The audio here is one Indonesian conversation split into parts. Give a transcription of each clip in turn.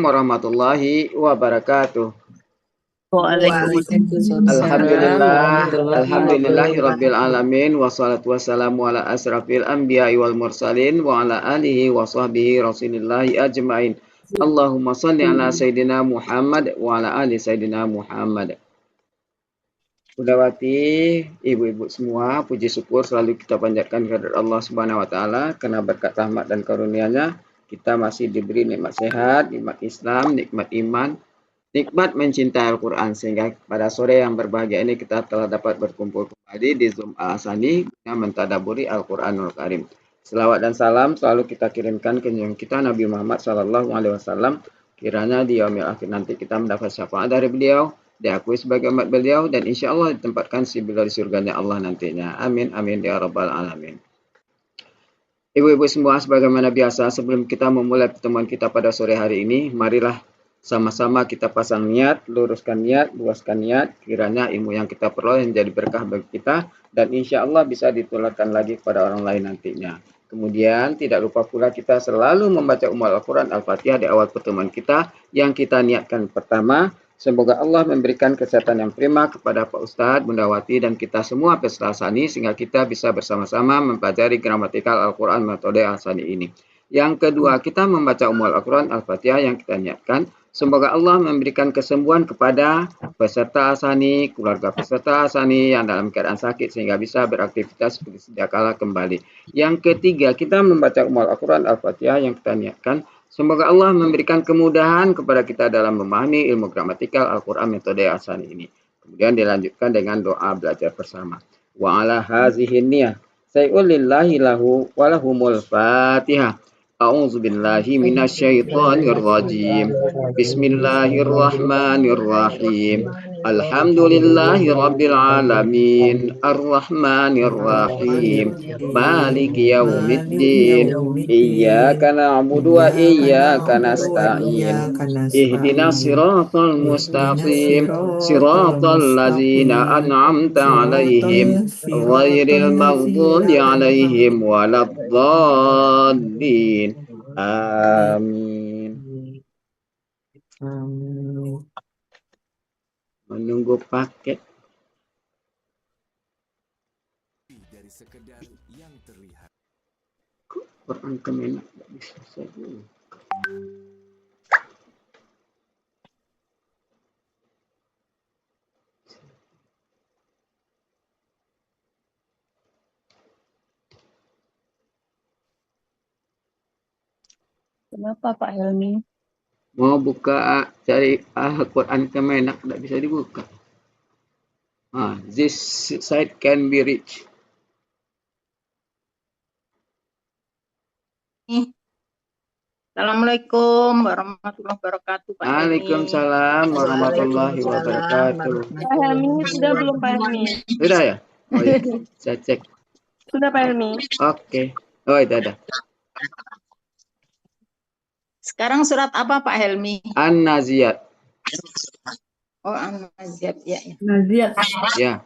warahmatullahi wabarakatuh. Waalaikumsalam Alhamdulillah, warahmatullahi alhamdulillahirabbil wabarakatuh. alamin wassalatu wassalamu ala asrafil anbiya'i wal mursalin wa ala alihi wa sahbihi rasulillahi ajmain. Allahumma shalli ala sayidina Muhammad wa ala ali sayidina Muhammad. Bundawati, ibu-ibu semua, puji syukur selalu kita panjatkan kepada Allah Subhanahu wa taala karena berkat rahmat dan karunia-Nya kita masih diberi nikmat sehat, nikmat Islam, nikmat iman, nikmat mencintai Al-Quran, sehingga pada sore yang berbahagia ini kita telah dapat berkumpul kembali di Zoom Al-Asani yang mentadaburi Al-Quranul Karim. Selawat dan salam selalu kita kirimkan ke junjungan kita Nabi Muhammad SAW. Kiranya di yaumil akhir nanti kita mendapat syafaat dari beliau, diakui sebagai umat beliau, dan insya Allah ditempatkan si beliau di surganya Allah nantinya. Amin, amin, ya rabbal alamin. Ibu-ibu semua, sebagaimana biasa, sebelum kita memulai pertemuan kita pada sore hari ini, marilah sama-sama kita pasang niat, luruskan niat, luaskan niat, kiranya ilmu yang kita peroleh menjadi berkah bagi kita, dan insya Allah bisa ditularkan lagi kepada orang lain nantinya. Kemudian tidak lupa pula kita selalu membaca Al-Quran Al-Fatihah di awal pertemuan kita, yang kita niatkan pertama. Semoga Allah memberikan kesehatan yang prima kepada Pak Ustadz, Bundawati, dan kita semua peserta Asani, sehingga kita bisa bersama-sama mempelajari gramatikal Al-Quran metode Asani ini. Yang kedua, kita membaca Al-Quran Al-Fatihah yang kita niatkan. Semoga Allah memberikan kesembuhan kepada peserta Asani, keluarga peserta Asani yang dalam keadaan sakit sehingga bisa beraktivitas seperti sedia kala kembali. Yang ketiga, kita membaca Al-Quran Al-Fatihah yang kita niatkan. Semoga Allah memberikan kemudahan kepada kita dalam memahami ilmu gramatikal Al-Quran metode Asani ini. Kemudian dilanjutkan dengan doa belajar bersama. Wa ala hazihi niyah say'ul lillahi lahu walahumul fatihah. A'udzu billahi minasyaitonir rajim. Bismillahirrahmanirrahim. Alhamdulillahi rabbil alamin. Arrahmanirrahim. Maliki yaumiddin. Iyyaka na'budu wa iyyaka nasta'in. Ihdinas siratal mustaqim. Siratal ladzina an'amta 'alaihim ghairil maghdubi 'alaihim waladdallin. Amin. Menunggu paket. Dari sekedar yang terlihat. Quran Kemenak tidak bisa saja. Kenapa Pak Helmi? Mau buka cari Al-Quran Kemenak tidak bisa dibuka. This site can be reached. Assalamualaikum warahmatullahi wabarakatuh Pak Helmi. Waalaikumsalam warahmatullahi wabarakatuh. Pak Helmi sudah belum Pak Helmi? Sudah ya? Oh iya, saya cek. Sudah Pak Helmi. Oke. Oh itu ada. Sekarang surat apa Pak Helmi? An-Naziat. Oh, An-Naziat ya. Naziat. Ya.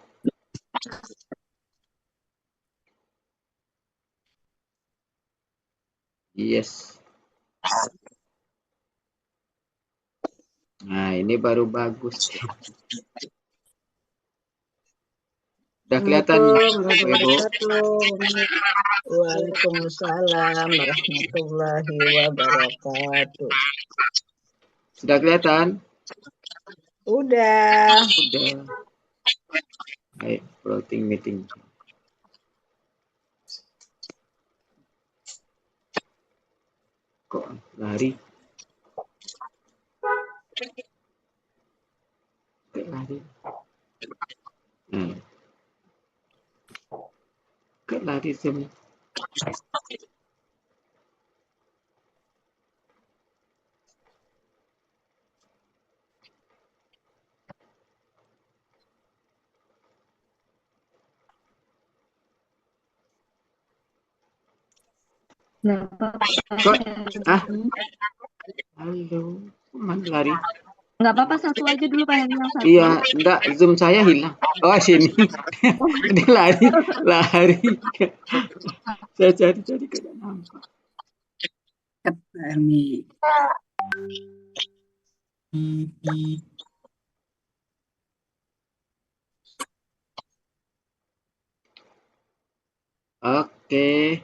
Yes. Nah, ini baru bagus. Sudah kelihatan, Ibu? Waalaikumsalam warahmatullahi wabarakatuh. Sudah kelihatan? Udah. Baik, floating meeting. Kok lari? Lari. Lari semua. Halo, mana lari? Nggak apa-apa, satu aja dulu Pak Helmi. Iya, enggak, Zoom saya hilang. Oh, sini. Dia lari. Saya cari-cari tidak nampak. Helmi. Oke.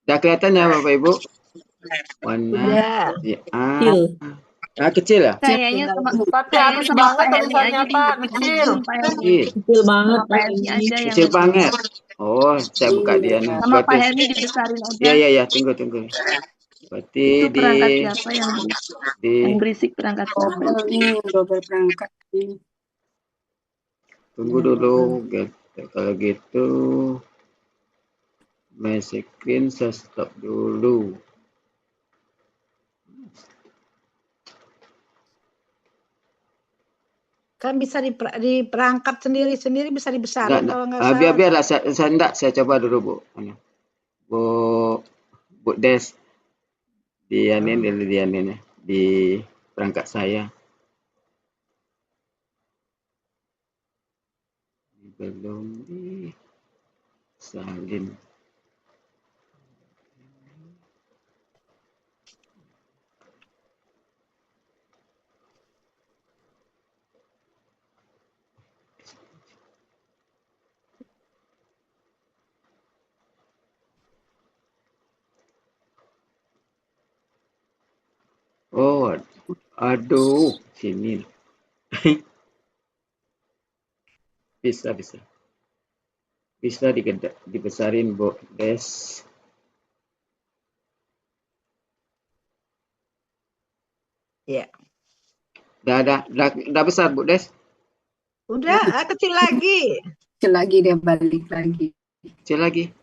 Udah kelihatan ya Bapak Ibu? Warna Udah. kecil. Kecil ya? Kayaknya sama Tapi kayaknya habis sama banget Pak Helmi tulisannya, aja Pak. yang Kecil. belum Pak Helmi. Kecil. Kecil banget Sama Pak Helmi aja yang Kecil banget. Oh, saya buka dia nih. sama Pak Berarti Helmi dibesarin aja. iya, tunggu. Berarti Itu di perangkat siapa yang berisik perangkat siapa? double perangkat. tunggu dulu. Kalau gitu my screen saya stop dulu. Kan bisa diperangkat sendiri bisa dibesarin kalau nggak salah. Biarlah saya coba dulu Bu. Bu Des dianin di perangkat saya. Belum disalin. Oh, aduh, sini. Bisa. Bisa dibesarin Bu Des. Iya. Udah besar Bu Des? Udah, kecil lagi. Kecil lagi dia balik lagi. Kecil lagi.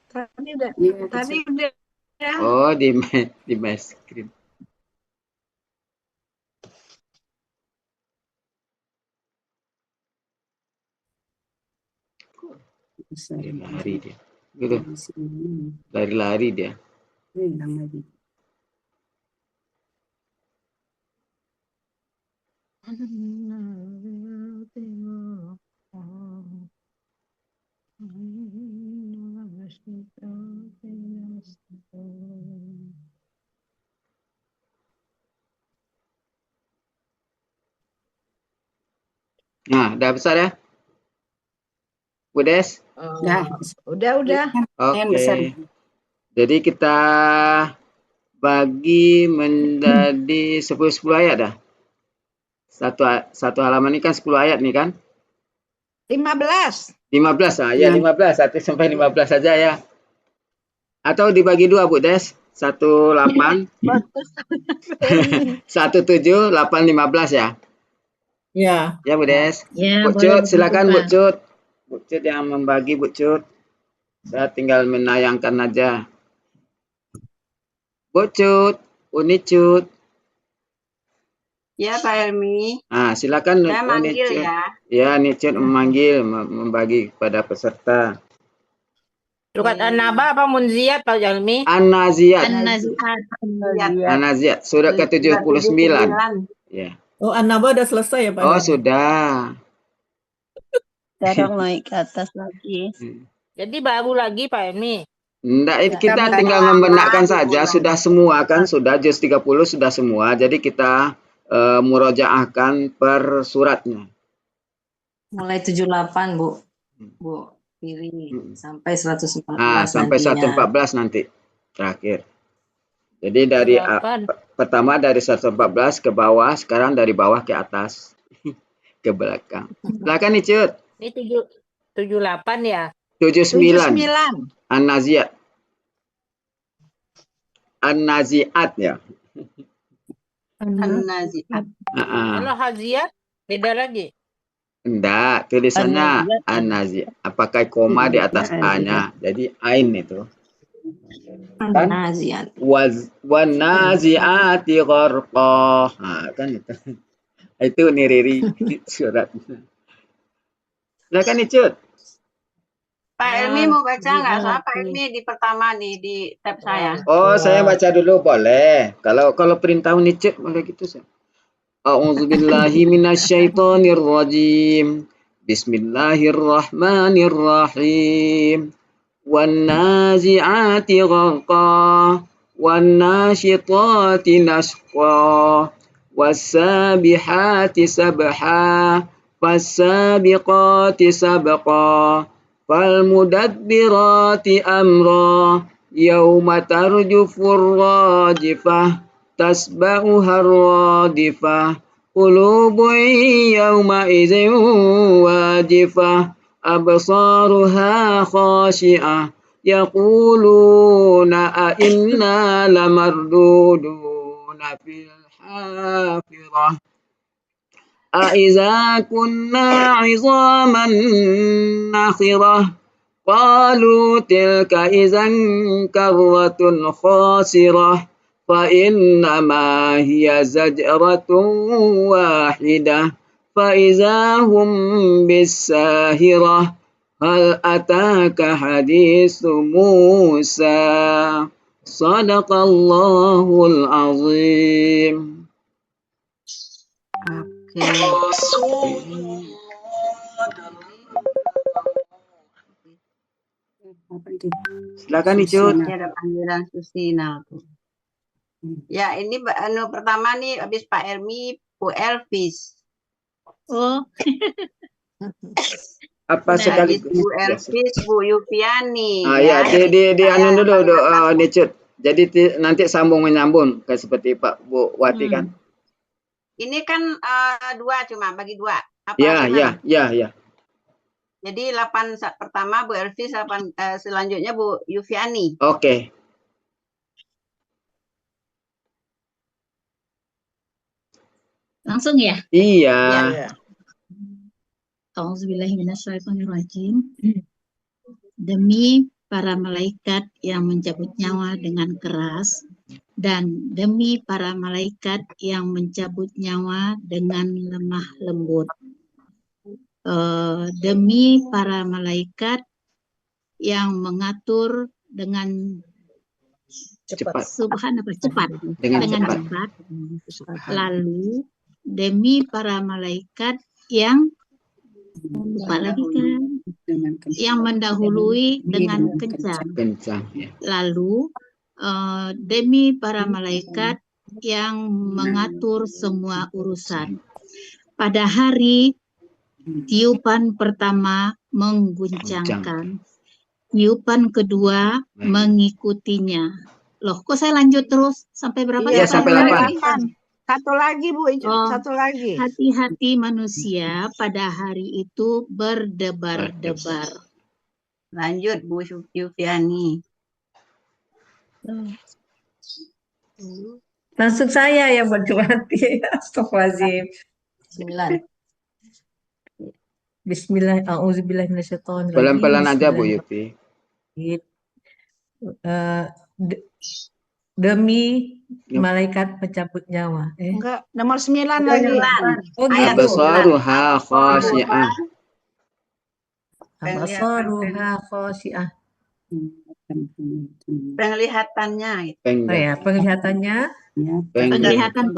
Tadi udah. Iya, Tadi kecil. udah. Oh, di my screen. Lari dia. Gitu. Lari dia. Hilang lagi. Nah, udah besar ya? Bu Des? Dah. Udah. Oke. Jadi kita bagi menjadi 10 ayat dah. Satu halaman ini kan 10 ayat nih kan? 15. 15. Ya 15. 1 sampai 15 saja ya. Atau dibagi 2 Bu Des? 18 17 8 15 ya? Ya. Ya Bu Des. Ya, Bu Cut, silakan Bu Cut. Bu Cut yang membagi Bu Cut. Saya tinggal menayangkan aja. Bu Cut, Uni Cut. Ya, Pak Helmi. Silakan Saya Uni manggil Cut. ya. Ya, Uni Cut memanggil, membagi kepada peserta. Surat An-Naba apa Munziat Pak Helmi? An-Naziat. An-Naziat. Surat ke-79. Ya. Oh, An-Naba udah selesai ya Pak? Oh, sudah. Sekarang naik ke atas lagi. Jadi baru lagi Pak Helmi. Enggak, kita tinggal membenarkan saja. Sudah semua kan, sudah juz 30 sudah semua. Jadi kita murojaahkan per suratnya. Mulai 78, Bu. Bu, pilih sampai 114 Sampai nantinya. 114 nanti terakhir. Jadi dari pertama dari 114 ke bawah, sekarang dari bawah ke atas ke belakang. Silakan nih Cut. Ini 78 ya? 79. 79. An-Naziat. An-Naziat ya. An-Naziat. Kalau Haziat beda lagi. Enggak, tulisannya An-Naziat. Pakai koma di atas A-nya. Jadi ain itu. Kan? An-Naziat. Wan-nazi'ati gharqa. Kan itu. Itu nih Riri surat. Silakan nih Cut. Pak Helmi mau baca nggak? Soalnya Pak Helmi di pertama nih di tab saya. Oh, saya baca dulu boleh. Kalau perintah nih Cut boleh gitu sih. A'udzubillahi minasyaitonir rajim. Bismillahirrahmanirrahim. Wan nazi'ati gharqa. والناشطات نشطا والسابحات سبحا فالسابقات سبقا فالمدبرات أمرا يوم ترجف الراجفة تتبعها الرادفة قلوب يومئذ واجفة أبصارها خاشعة يقولون أئنا لمردودون في الحافرة أإذا كنا عظاما نخرة قالوا تلك إذا كرة خاسرة فإنما هي زجرة واحدة فإذا هم بالساهرة هل أتاك حديث موسى صدق الله العظيم. Silakan Icut. Ini ada panggilan Susina tuh. Ya, ini pertama nih habis Pak Helmi, Bu Elvis. Oh, Apa sekali Habis Bu Elvis, Bu Yupiani. ya, di anu dulu Icut. Jadi nanti sambung menyambung kayak seperti Pak Bu Wati kan. Ini kan dua cuma bagi dua. Apa Ya. Jadi 8 pertama Bu Elvis, 8 selanjutnya Bu Yufiani. Oke. Langsung ya? Iya. Auzubillahiminasyaitonirrajim. Demi para malaikat yang mencabut nyawa dengan keras dan demi para malaikat yang mencabut nyawa dengan lemah lembut. Demi para malaikat yang mengatur dengan Cepat. cepat. Dengan cepat. Lalu demi para malaikat yang yang mendahului dengan kencang. Ya. Lalu demi para malaikat yang mengatur semua urusan. Pada hari tiupan pertama mengguncangkan, tiupan kedua mengikutinya. Loh, kok saya lanjut terus sampai berapa? Iya, sampai 8. Satu lagi Bu, satu lagi. Hati-hati manusia pada hari itu berdebar-debar. Lanjut Bu Yufiani. Langsung saya yang berdoa. Astagfirullahaladzim. 9. Bismillah, a'udzubillahiminasyaitonirrajim. Pelan-pelan aja Bu Yupi. Demi malaikat pencabut nyawa. Enggak, nomor 9 lagi. Oh gitu. Absaruha khasyi'ah. Absaruha khasyi'ah. Penglihatannya. Oh ya, penglihatannya. Penglihatan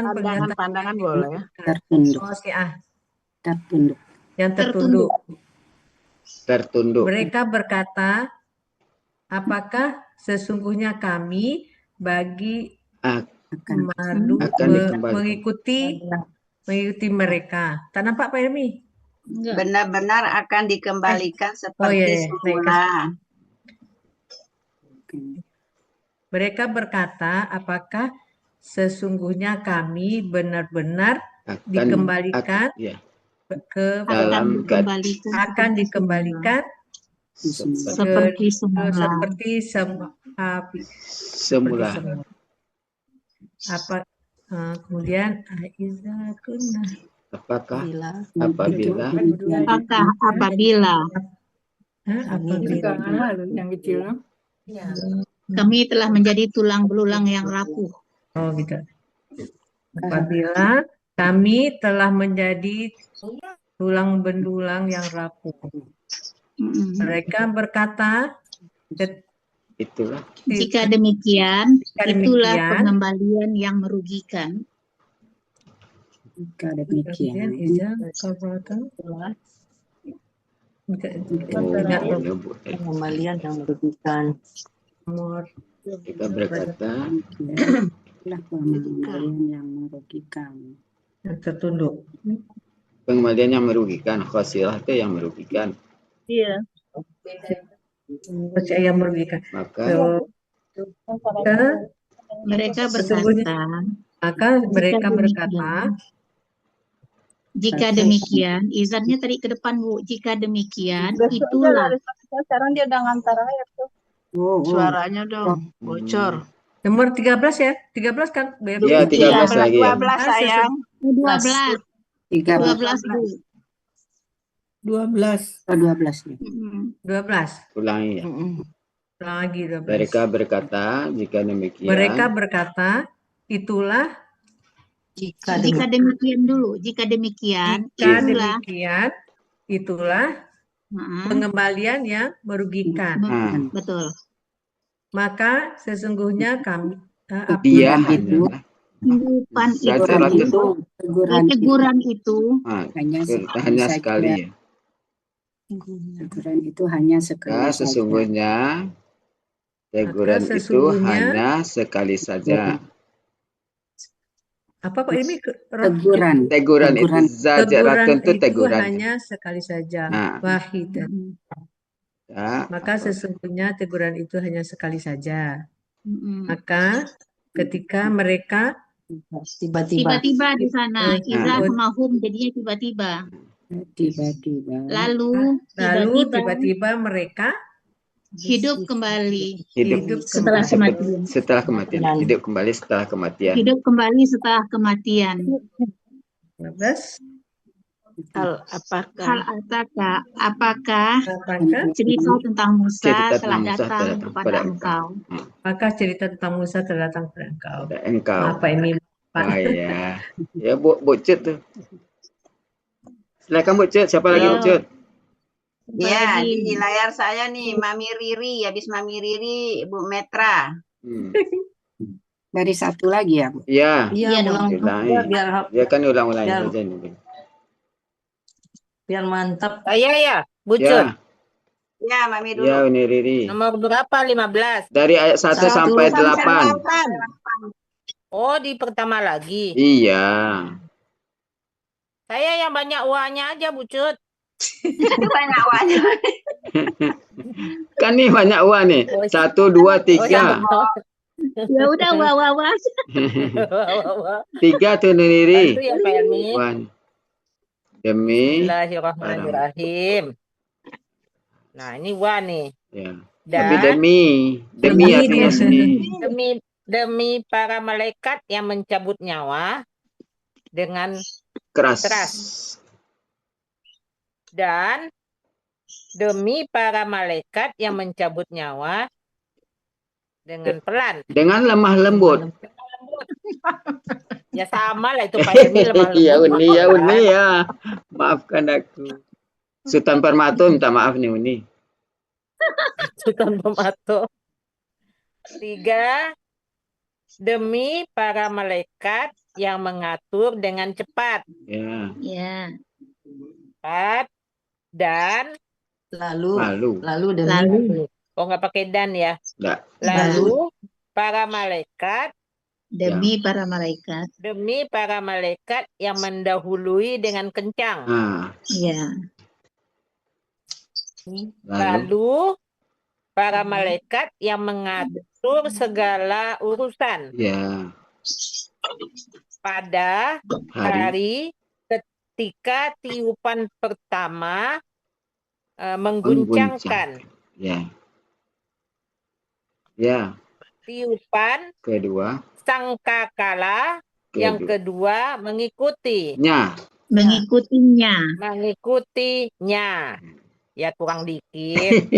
atau Pandangan boleh. Khasyi'ah. Yang tertunduk. Mereka berkata, apakah sesungguhnya kami bagi mengikuti mereka. Tak nampak Pak Helmi? Benar-benar akan dikembalikan seperti semula. Mereka berkata, apakah sesungguhnya kami benar-benar dikembalikan akan dikembalikan seperti semula. Apa kemudian apabila yang kecil kami telah menjadi tulang belulang yang rapuh. Oh gitu. Apabila kami telah menjadi tulang belulang yang rapuh. Mereka berkata, itulah. Jika demikian, itulah pengembalian yang merugikan. Enggak, boleh, boleh. Pengembalian yang merugikan. nomor Mereka berkata, Pengembalian yang merugikan. yang tertunduk. pengembalian yang merugikan, khasirah itu yang merugikan. Iya. Percaya yang merugikan. Maka Mereka Sesungguhnya- berkata, Maka mereka berkata, jika demikian, izannya tadi ke depan Bu, jika demikian, Besok dia itulah. lari sama, sekarang dia udah ngantar air tuh. Suaranya dong bocor. nomor 13 ya, 13 kan? ya 13 lagi ya. 12 sayang. 12, 12 Bu. 12. Oh, 12 ya. 12. Ulangi ya. Ulang lagi 12. Mereka berkata, jika demikian. Mereka berkata, itulah Jika Jika demikian dulu, jika demikian, itulah Heeh, pengembalian yang merugikan. betul. Maka sesungguhnya kami Dia itu hanyalah Tanggapan teguran itu hanya sekali ya. teguran itu hanya sekali Maka saja. sesungguhnya teguran itu sesungguhnya- hanya sekali saja. apa Pak ini? Teguran itu zajaratun itu itu teguran. hanya sekali saja. Nah. Wahidah. Ya, Maka apa? sesungguhnya teguran itu hanya sekali saja. mm-mm. Maka ketika mereka Tiba-tiba. Tiba-tiba di sana, Iza Nah. sama hum jadinya tiba-tiba. Tiba-tiba. Lalu tiba-tiba mereka hidup kembali Hidup setelah kematian. setelah kematian. Hidup kembali setelah kematian. Hidup kembali setelah kematian. 12. Apakah cerita tentang Musa Cerita telah tentang Musa datang telah datang kepada engkau? Maka cerita tentang Musa telah datang kepada engkau. Pada engkau. Apa ini? Pak? Oh ya. Ya, Bu Cut tuh. Silakan Bu Cut, siapa lagi Bu Cut? Ya, di layar saya nih Mami Riri, habis Mami Riri Bu Metra. Dari satu lagi ya, Bu? Iya. Iya dong. Ulangi. Ya kan ulang-ulangi saja ini. Biar mantap. Ya, Bu Cut. Ya, Ya, Mami dulu. ya ini Riri. Nomor berapa? 15. Dari ayat 1 sampai 8. Oh, di pertama lagi. Iya. Saya yang banyak uangnya aja, Bu Cut. Banyak wajah. Kan nih banyak uang nih. 1, 2, 3. Ya udah wah. 3 tuh nih Riri. Itu ya, Pak Helmi. Wan. Demi. Bismillahirrahmanirrahim. Nah, ini wa nih. Ya. Dan Tapi demi artinya seni. demi para malaikat yang mencabut nyawa dengan Keras. dan demi para malaikat yang mencabut nyawa dengan pelan. Dengan lemah lembut. Ya sama lah itu Pak Helmi lemah lembut. Ya Uni ya. Maafkan aku. Sultan Permato minta maaf nih Uni. Sultan Permato. 3. Demi para malaikat yang mengatur dengan cepat. Ya. Ya. 4. Dan Lalu oh nggak pakai dan ya. Enggak. Lalu para malaikat Demi para malaikat. demi para malaikat yang mendahului dengan kencang. Ya. Lalu para malaikat yang mengatur segala urusan. Ya. Pada hari ketika tiupan pertama mengguncangkan. Ya. Ya. Tiupan Kedua. sangkakala. Yang kedua mengikutinya. Ya kurang dikit.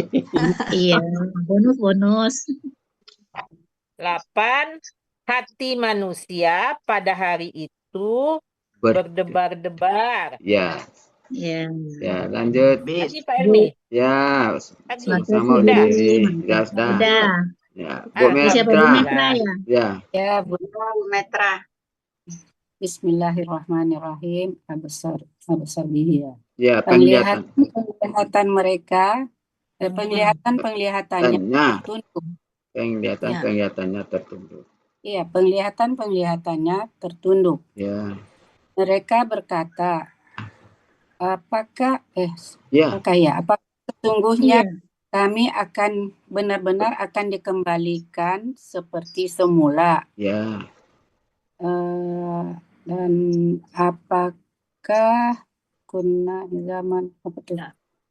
Iya, bonus. 8. Hati manusia pada hari itu berdebar-debar. Ya. Ya. Ya, lanjut. Makasih Pak Helmi. Ya, Lagi. sama Udah. udah. Udah. Ya, Bu Siapa Bu Metra. Metra ya? Ya. Ya, Bu Metra. Bismillahirrahmanirrahim. Abasar bihi ya. Ya, penglihatan. Penglihatan mereka, penglihatannya Tanya. tertunduk. Penglihatannya tertunduk. Iya, penglihatannya tertunduk. Ya. Mereka berkata, apakah Ya. sesungguhnya kami akan benar-benar akan dikembalikan seperti semula. Ya. Dan apakah kuna zaman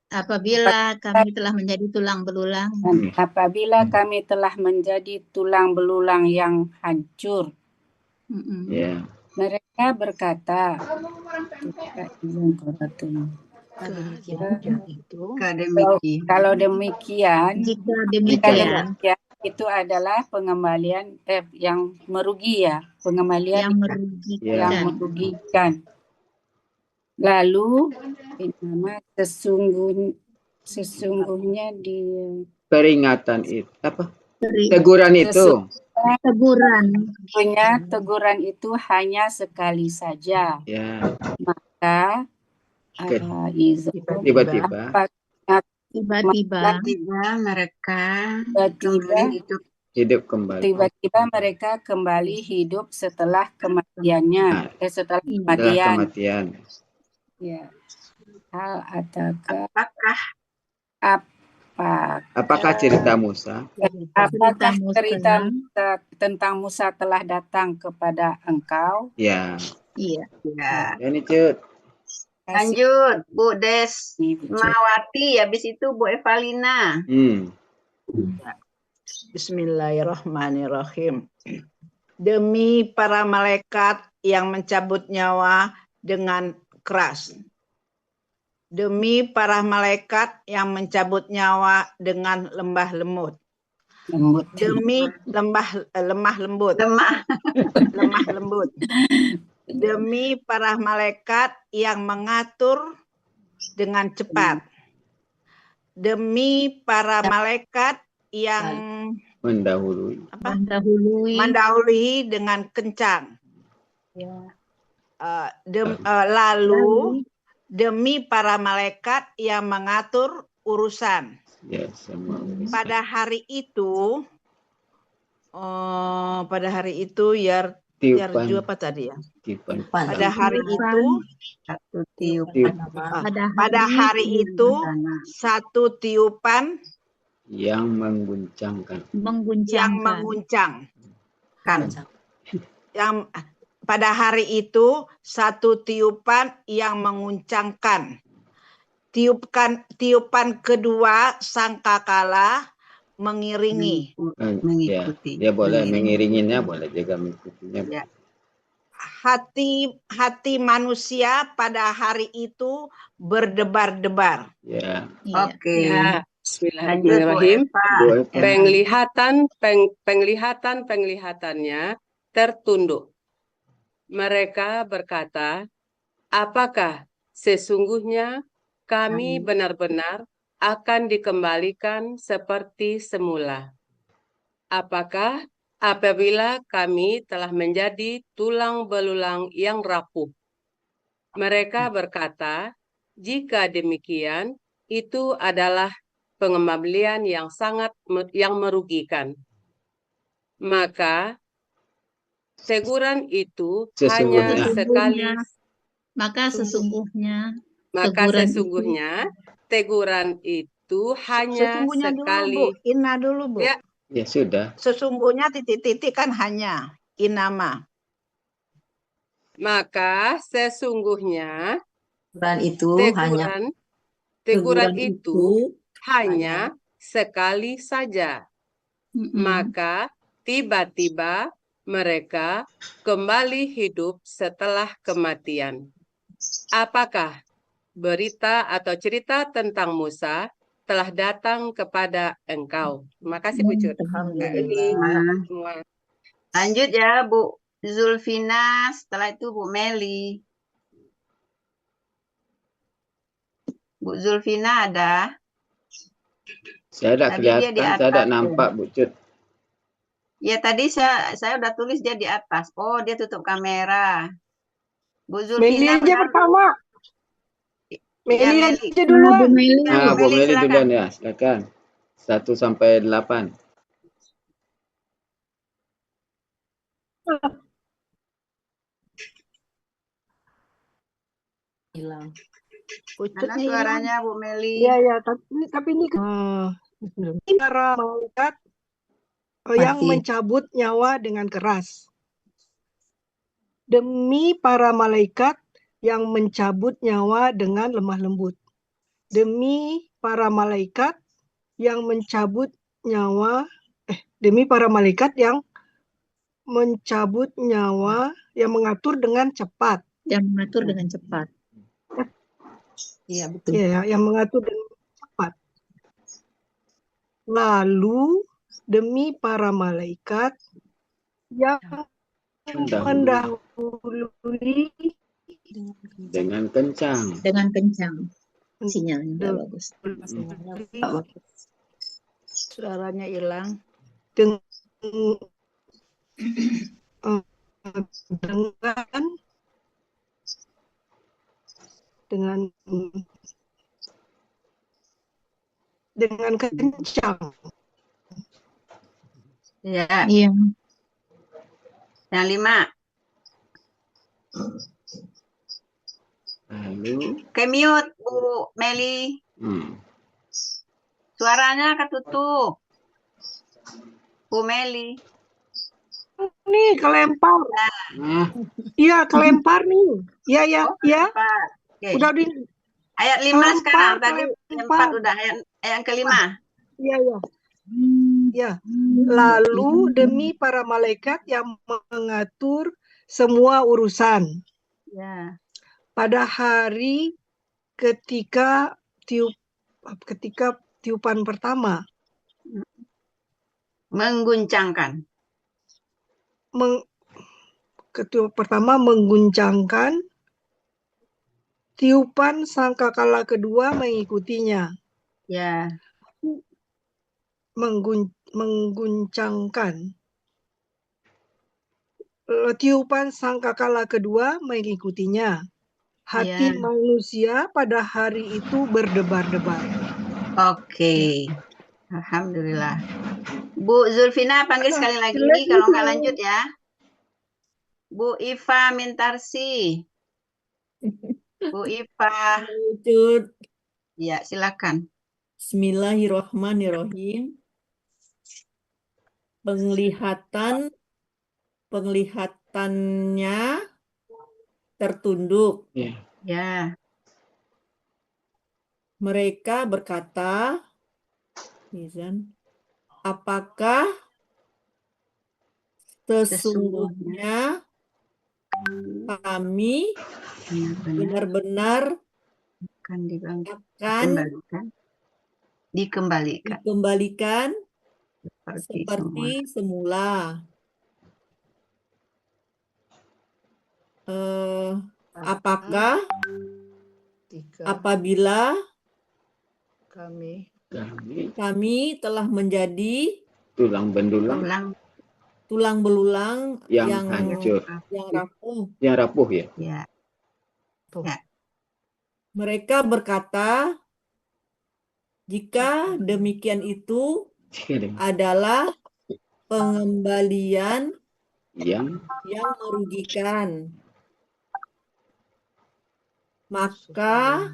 apabila kami telah menjadi tulang belulang, dan apabila kami telah menjadi tulang belulang yang hancur. Ya. Mereka berkata, kalau demikian, jika demikian itu adalah pengembalian yang merugi ya, pengembalian yang merugikan. Lalu sesungguhnya di peringatan itu apa? Teguran itu. Teguran itu hanya sekali saja. Ya. Maka tiba-tiba mereka hidup kembali. Tiba-tiba mereka kembali hidup setelah kematiannya. Setelah kematian. Ya. Apakah cerita Musa? Apakah cerita tentang Musa telah datang kepada engkau? Ya. Iya. Ini Cut. Lanjut, Bu Desmawati, habis itu Bu Evalina. Bismillahirrahmanirrahim. Demi para malaikat yang mencabut nyawa dengan keras. Demi para malaikat yang mencabut nyawa dengan lemah lembut. Demi lemah lembut. Demi para malaikat yang mengatur dengan cepat. Demi para malaikat yang mendahului dengan kencang. Lalu demi para malaikat yang mengatur urusan. Pada hari itu Yarju apa tadi ya? Pada hari itu satu tiupan yang mengguncangkan. Pada hari itu satu tiupan yang menguncangkan. Tiupan kedua sangkakala mengiringi. Dia boleh mengiringinya, boleh juga mengikutinya. Ya. Hati manusia pada hari itu berdebar-debar. Ya. Oke. Ya. Bismillahirrahmanirrahim. Penglihatannya tertunduk. Mereka berkata, apakah sesungguhnya kami benar-benar akan dikembalikan seperti semula? Apakah apabila kami telah menjadi tulang belulang yang rapuh? Mereka berkata, jika demikian, itu adalah pengembalian yang merugikan. Maka teguran itu hanya sekali. Maka sesungguhnya teguran itu hanya sekali. Dulu, Bu. Inna dulu, Bu. Ya sudah. Sesungguhnya titik-titik kan hanya inama. Maka sesungguhnya teguran itu hanya sekali saja. Maka tiba-tiba mereka kembali hidup setelah kematian. Apakah berita atau cerita tentang Musa telah datang kepada engkau? Terima kasih Bu Cut. Lanjut ya Bu Zulfina, setelah itu Bu Meli. Bu Zulfina ada? Saya tidak kelihatan, saya tidak nampak Bu Cut. Ya tadi saya udah tulis dia di atas. Oh, dia tutup kamera. Bu Zulfina Meli aja pertama. Meli Meli. aja duluan. Bu Meli. Ya, Bu Meli silakan. duluan ya, silakan. 1 sampai 8. Hilang. Mana Pucuknya hilang. suaranya Bu Meli? Iya, ya, tapi ini para malaikat yang Mati. mencabut nyawa dengan keras. Demi para malaikat yang mencabut nyawa dengan lemah lembut. Demi para malaikat yang mencabut nyawa, demi para malaikat yang mencabut nyawa, yang mengatur dengan cepat. Yang mengatur dengan cepat. Iya, betul. Ya, yang mengatur dengan cepat. Lalu demi para malaikat yang mendahului Dengan kencang. Dengan kencang. Sinyalnya nggak bagus. Suaranya hilang. dengan kencang. Ya. Iya. Yang 5. Lalu. Ke mute Bu Meli. Suaranya ketutup. Bu Meli. Nih kelempar. Iya kelempar nih. Iya ya ya. Okay. Udah di ayat 5 sekarang. Tadi 4 udah ayat yang kelima. Iya ya. Ya. Lalu demi para malaikat yang mengatur semua urusan. Ya. Pada hari ketika tiupan pertama. Mengguncangkan. Pertama mengguncangkan, tiupan sangkakala kedua mengikutinya. Ya. Mengguncangkan. Tiupan sangkakala kedua mengikutinya. Hati manusia pada hari itu berdebar-debar. Oke. Alhamdulillah. Bu Zulfina panggil sekali lagi kalau nggak lanjut ya. Bu Iva Mintarsi. Bu Iva. Lanjut. Ya, silakan. Bismillahirrahmanirrahim. Penglihatannya tertunduk. Ya. Mereka berkata, apakah sesungguhnya kami benar-benar akan dikembalikan seperti semula. Apakah apabila kami telah menjadi tulang belulang yang hancur, yang rapuh ya. Ya. Mereka berkata, jika demikian itu adalah pengembalian yang merugikan, maka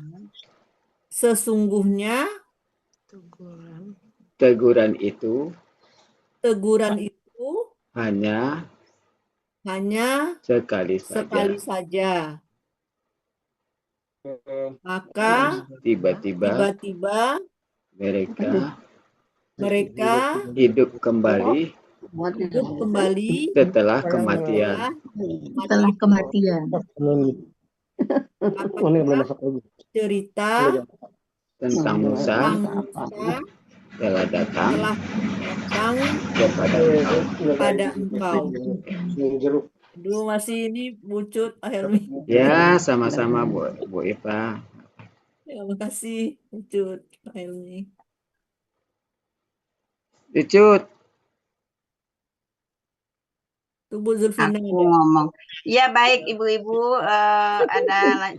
sesungguhnya teguran itu hanya sekali saja. Maka tiba-tiba mereka hidup kembali setelah kematian. Cerita tentang Musa telah datang kepada engkau. Aduh, masih ini bucut, Helmi. Ya, sama-sama Bu Eva. Ya, makasih bucut, Helmi. Bucut. Tubuh Zulfina Aku ada. ngomong. Ya baik ibu-ibu, ada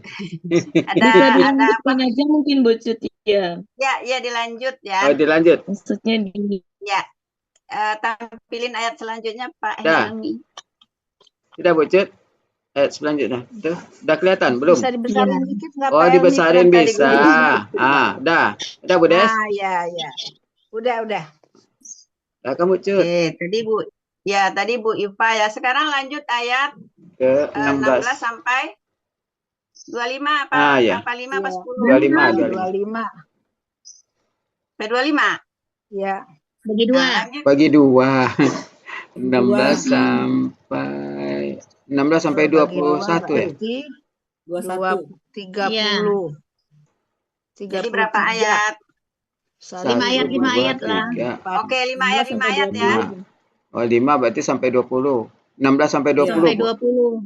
Bisa ada apa? dilanjutin aja mungkin Bu Cut ya. Ya dilanjut Oh, ya. dilanjut. Maksudnya di Ya, tampilin ayat selanjutnya Pak Dah. Helmi. Sudah Bu Cut? Ayat selanjutnya. Tuh, udah kelihatan belum? Bisa dibesarin dikit nggak Oh, Pak Helmi? dibesarin Kurang tadi bisa. Dah. Udah Bu Des? ya. Udah. Dah kamu Cut. Oke, tadi Bu Iva ya. Sekarang lanjut ayat Ke 16 16. sampai 25 apa Ya. apa 5 apa 10? 25. Sampai 25. Ya. Bagi dua. Nah, lanjut. Bagi 2. 16 sampai 21 ya? Berarti 21. 30. Jadi berapa ayat? 5 ayat, 5 ayat lah. 3. Oke, 5 ayat, 5 ayat ya. Oh, 5 berarti sampai 20. 16 sampai 20. Sampai Bu.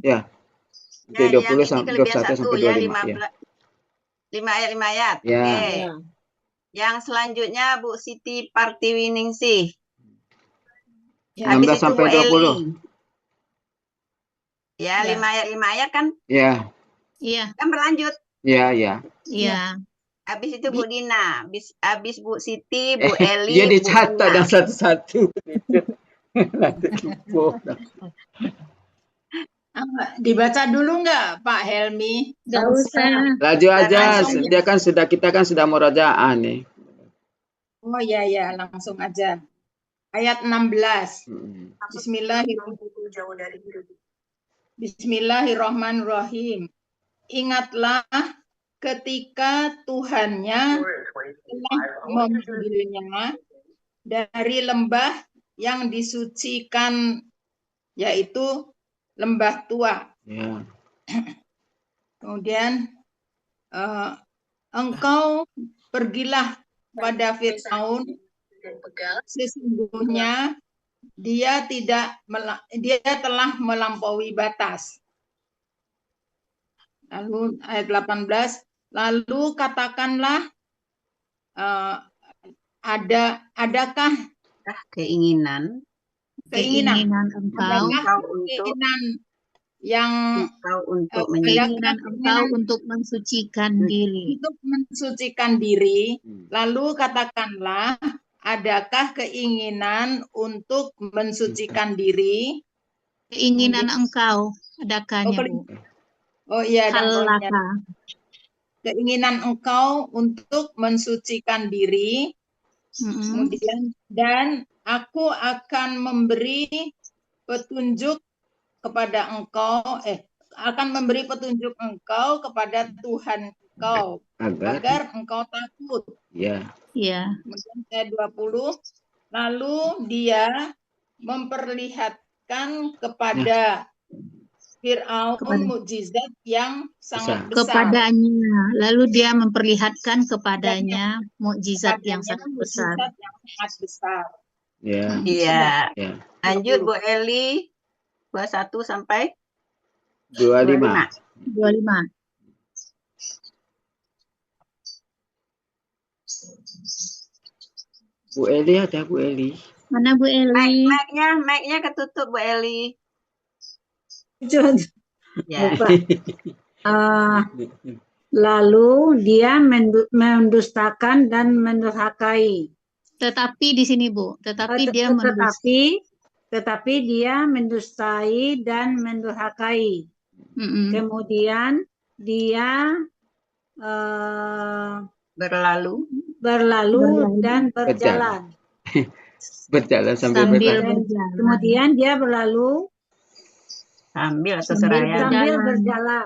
20. Ya. Ya, Oke, 20 yang sampai ini kelebihan 21 1 sampai ya, 25 ya. 5 ayat, 5 ayat. Ya. Oke. Ya. Yang selanjutnya Bu Siti Partiwiningsih. Ya. Habis 16 itu sampai Bu Eli. 20. Ya, 5 ayat kan? Ya. Iya. Kan berlanjut. Ya. Iya. Habis itu Bu Dina, habis Bu Siti, Bu Eli, Dia Bu dicatat Dina. dan satu-satu. Nanti kepo. Dibaca dulu nggak Pak Helmi? Gak usah. Laju aja, Langsung. kita kan sudah murajaah nih. Oh ya, langsung aja. Ayat 16. Bismillahirrahmanirrahim. Ingatlah ketika Tuhannya telah mengambilnya dari lembah yang disucikan, yaitu lembah tua. Ya. Kemudian engkau pergilah pada Fir'aun, sesungguhnya dia telah melampaui batas. Lalu ayat 18, lalu katakanlah adakah keinginan engkau yang engkau untuk mensucikan diri. Untuk mensucikan diri, lalu katakanlah, adakah keinginan untuk mensucikan diri? Keinginan engkau, adakahnya Bu? Oh iya, Halaka. Keinginan engkau untuk mensucikan diri. Kemudian, dan aku akan memberi petunjuk kepada engkau, akan memberi petunjuk engkau kepada Tuhan engkau, agar engkau takut. Ya. Kemudian ayat 20, lalu dia memperlihatkan kepada Fir'aun mukjizat yang sangat besar. Lalu dia memperlihatkan kepadanya mukjizat yang sangat besar. Ya. Iya. Lanjut Bu Eli, 21 sampai 25. 25. Bu Eli ada Bu Eli. Mana Bu Eli? Mic-nya ketutup Bu Eli. Ya. Lalu dia mendustakan dan mendurhakai. Tetapi di sini Bu, tetapi dia mendustai dan mendurhakai. Kemudian dia berlalu dan berjalan. Berjalan sambil berjalan. Kemudian dia berlalu sambil berjalan.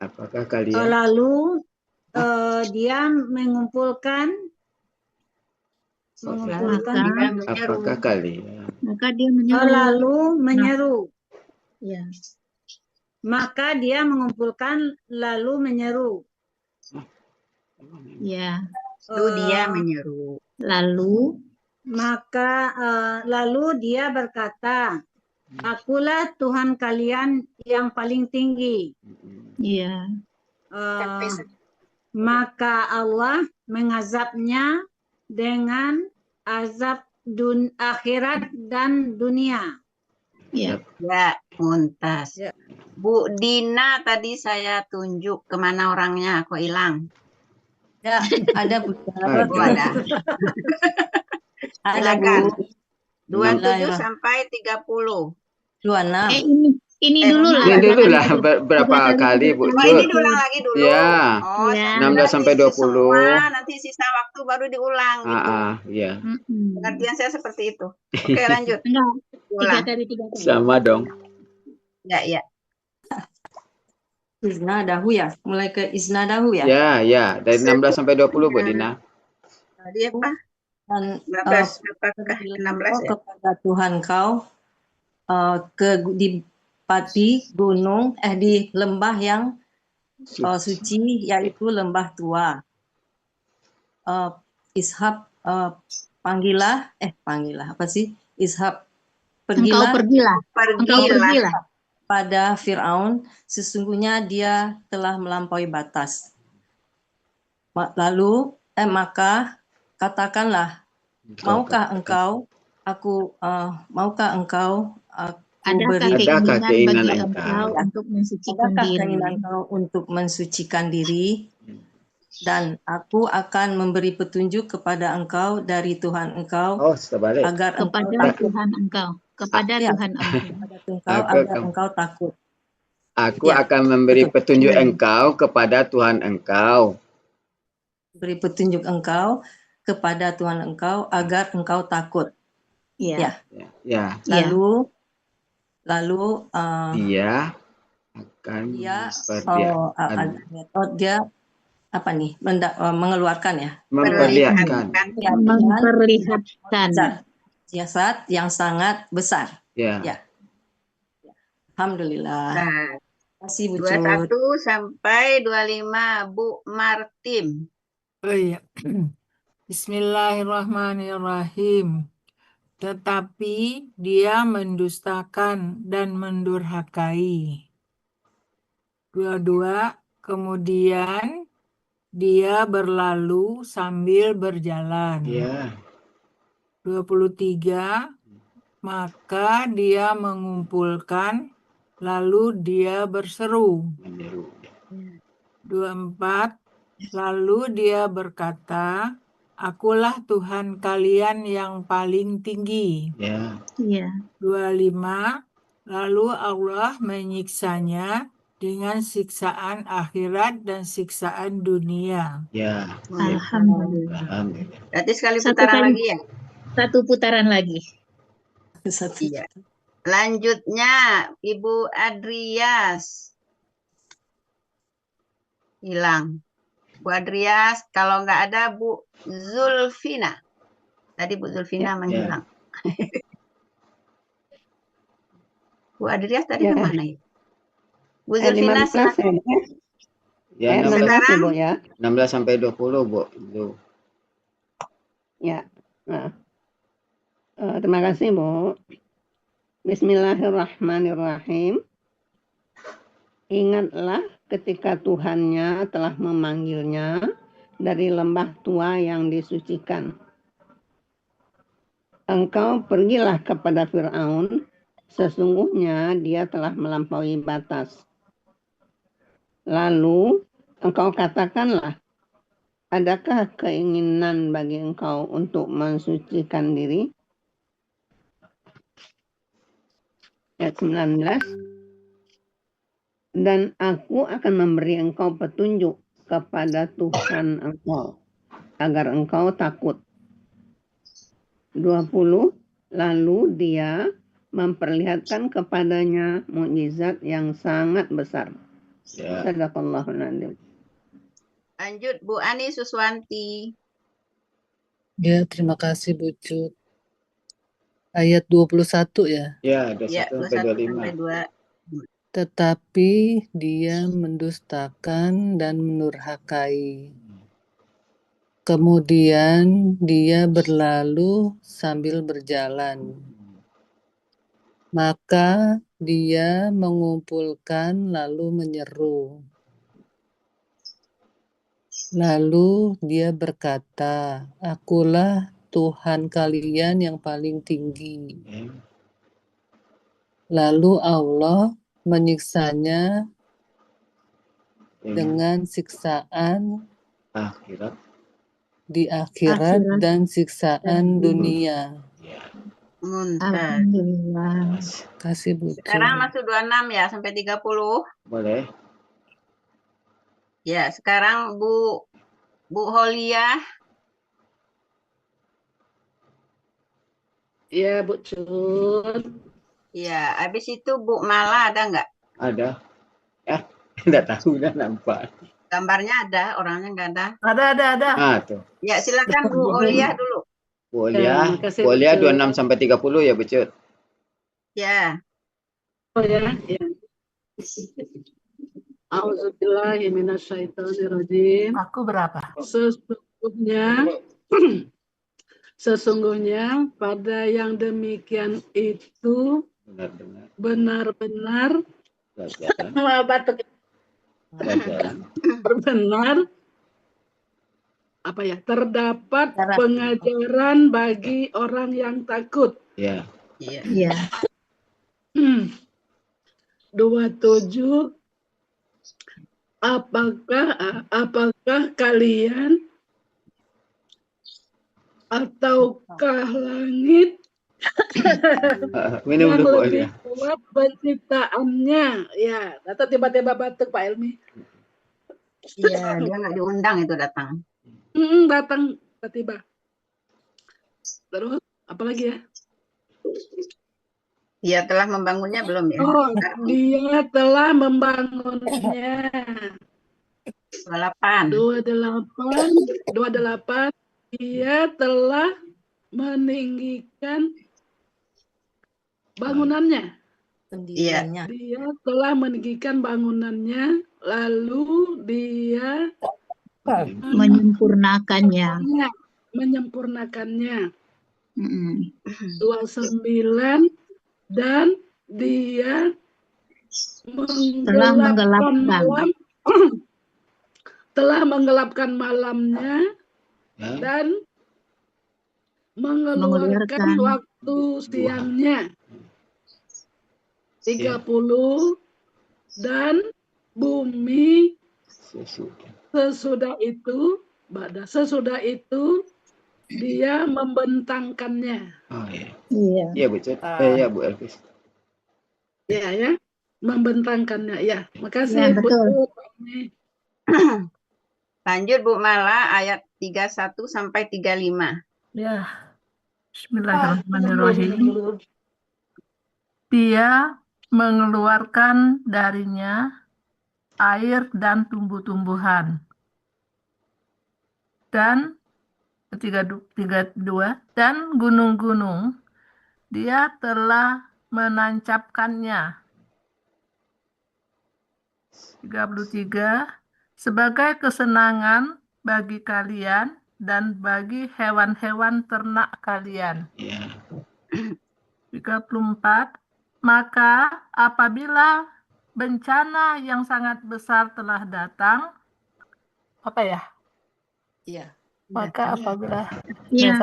Apakah kalian? Lalu dia mengumpulkan apakah kalian? Maka dia menyeru. Lalu menyeru. Ya. Maka dia mengumpulkan lalu menyeru. Ya. Lalu dia menyeru. Lalu dia berkata, akulah Tuhan kalian yang paling tinggi. Iya. Maka Allah mengazabnya dengan azab akhirat dan dunia. Ya. Ya, Muntas. Ya. Bu Dina tadi saya tunjuk kemana orangnya, kok hilang? Ya, ada Bu. Oh, ada. Ada Bu. Silakan. 27 Bismillahirrahmanirrahim. sampai 30. 26. Ini dulu lah. Ini dulu lah jangan berapa tiga kali Bu Oh, ini Cut? diulang lagi dulu. Ya. Oh, Ya. saya 16 sampai 20. semua, nanti sisa waktu baru diulang gitu. Iya. Pengertian saya seperti itu. Oke, lanjut. Enggak. 3 Diulang. kali 3 kali. Sama dong. Ya, ya. Iznadahu ya, mulai ke Iznadahu ya. Ya, dari 16 sampai 20 Bu Dina. Tadi apa? Dan 15 apakah 16 ya? kepada Tuhan kau di gunung di lembah yang suci, yaitu lembah tua. Ishab panggillah apa sih? Ishab Engkau pergilah. pada Fir'aun, sesungguhnya dia telah melampaui batas. Lalu maka katakanlah, maukah engkau aku Adakah keinginan bagi engkau untuk mensucikan adakah diri? keinginan engkau untuk mensucikan diri? Dan aku akan memberi petunjuk kepada engkau dari Tuhan engkau agar kepada Tuhan engkau. Kepada Tuhan engkau. Agar engkau takut. Aku akan memberi petunjuk engkau kepada Tuhan engkau. Beri petunjuk engkau kepada Tuhan engkau agar engkau takut. Ya. Lalu dia akan dia apa nih mengeluarkan ya, memperlihatkan jasad yang sangat besar. Ya. Alhamdulillah. Nah, kasih Bu 21 sampai 25 Bu Martim. Oh iya. Bismillahirrahmanirrahim. Tetapi dia mendustakan dan mendurhakai. 22. Kemudian dia berlalu sambil berjalan. 23. Maka dia mengumpulkan, lalu dia berseru. 24. Lalu dia berkata, Akulah Tuhan kalian yang paling tinggi. 25. Lalu Allah menyiksanya dengan siksaan akhirat dan siksaan dunia. Alhamdulillah. Berarti sekali putaran lagi ya? Satu putaran lagi. Iya. Lanjutnya Ibu Adrias. Hilang. Bu Adrias, kalau nggak ada Bu Zulfina. Tadi Bu Zulfina menghilang. Bu Adrias tadi kemana ya? Bu Zulfina silakan. Ya, 16 Bu ya. 16 sampai 20 Bu. Ya. Nah. Terima kasih Bu. Bismillahirrahmanirrahim. Ingatlah ketika Tuhannya telah memanggilnya dari lembah tua yang disucikan. Engkau pergilah kepada Fir'aun, sesungguhnya dia telah melampaui batas. Lalu engkau katakanlah, adakah keinginan bagi engkau untuk mensucikan diri? Ayat 19. Dan aku akan memberi engkau petunjuk kepada Tuhan engkau, agar engkau takut. 20. Lalu dia memperlihatkan kepadanya mukjizat yang sangat besar. Sadaqallahul adzim. Lanjut Bu Ani Suswanti. Ya, terima kasih Bu Cut. Ayat 21 ya? Ya, 21 sampai 25. Tetapi dia mendustakan dan mendurhakai. Kemudian dia berlalu sambil berjalan. Maka dia mengumpulkan lalu menyeru. Lalu dia berkata, Akulah Tuhan kalian yang paling tinggi. Lalu Allah menyiksanya dengan siksaan di akhirat dan siksaan dunia. Alhamdulillah. Kasih Bu. Sekarang masuk 26 ya sampai 30. Boleh. Ya, sekarang Bu Holia. Ya, Bu Cut. Ya, habis itu Bu Mala ada nggak? Ada. Enggak tahu, udah nampak. Gambarnya ada, orangnya nggak ada. Ada. Tuh. Ya, silakan Bu Holia dulu. Bu Holia 26 sampai 30 ya, Bu Cut. Ya. Oh ya. A'udzubillahi minasyaitonirrajim. Aku berapa? Sesungguhnya pada yang demikian itu benar-benar terdapat pengajaran bagi orang yang takut. Iya. 27. Apakah kalian ataukah langit Minum yang dulu lebih ya. kuat penciptaannya? Ya, atau tiba-tiba batuk Pak Elmi. Iya, dia nggak diundang itu datang. Datang tiba-tiba. Terus apa lagi ya? Dia telah membangunnya belum ya? Dia telah membangunnya. 28. Dia telah meninggikan bangunannya. Pendiriannya. Dia telah meninggikan bangunannya, lalu dia menyempurnakannya. 29. Dan dia telah menggelapkan malamnya dan mengeluarkan waktu siangnya. 30. Dan bumi sesudah itu dia membentangkannya. Iya, Bu Cut. Ya, Bu Elvis. Ya, membentangkannya. Ya, makasih Bu Cut. Lanjut Bu Mala ayat 31 sampai 35. Ya. Bismillahirrahmanirrahim. Dia mengeluarkan darinya air dan tumbuh-tumbuhan. Dan 32, dan gunung-gunung dia telah menancapkannya. 33, sebagai kesenangan bagi kalian dan bagi hewan-hewan ternak kalian. 34, maka apabila bencana yang sangat besar telah datang, apa ya? Iya. Maka apabila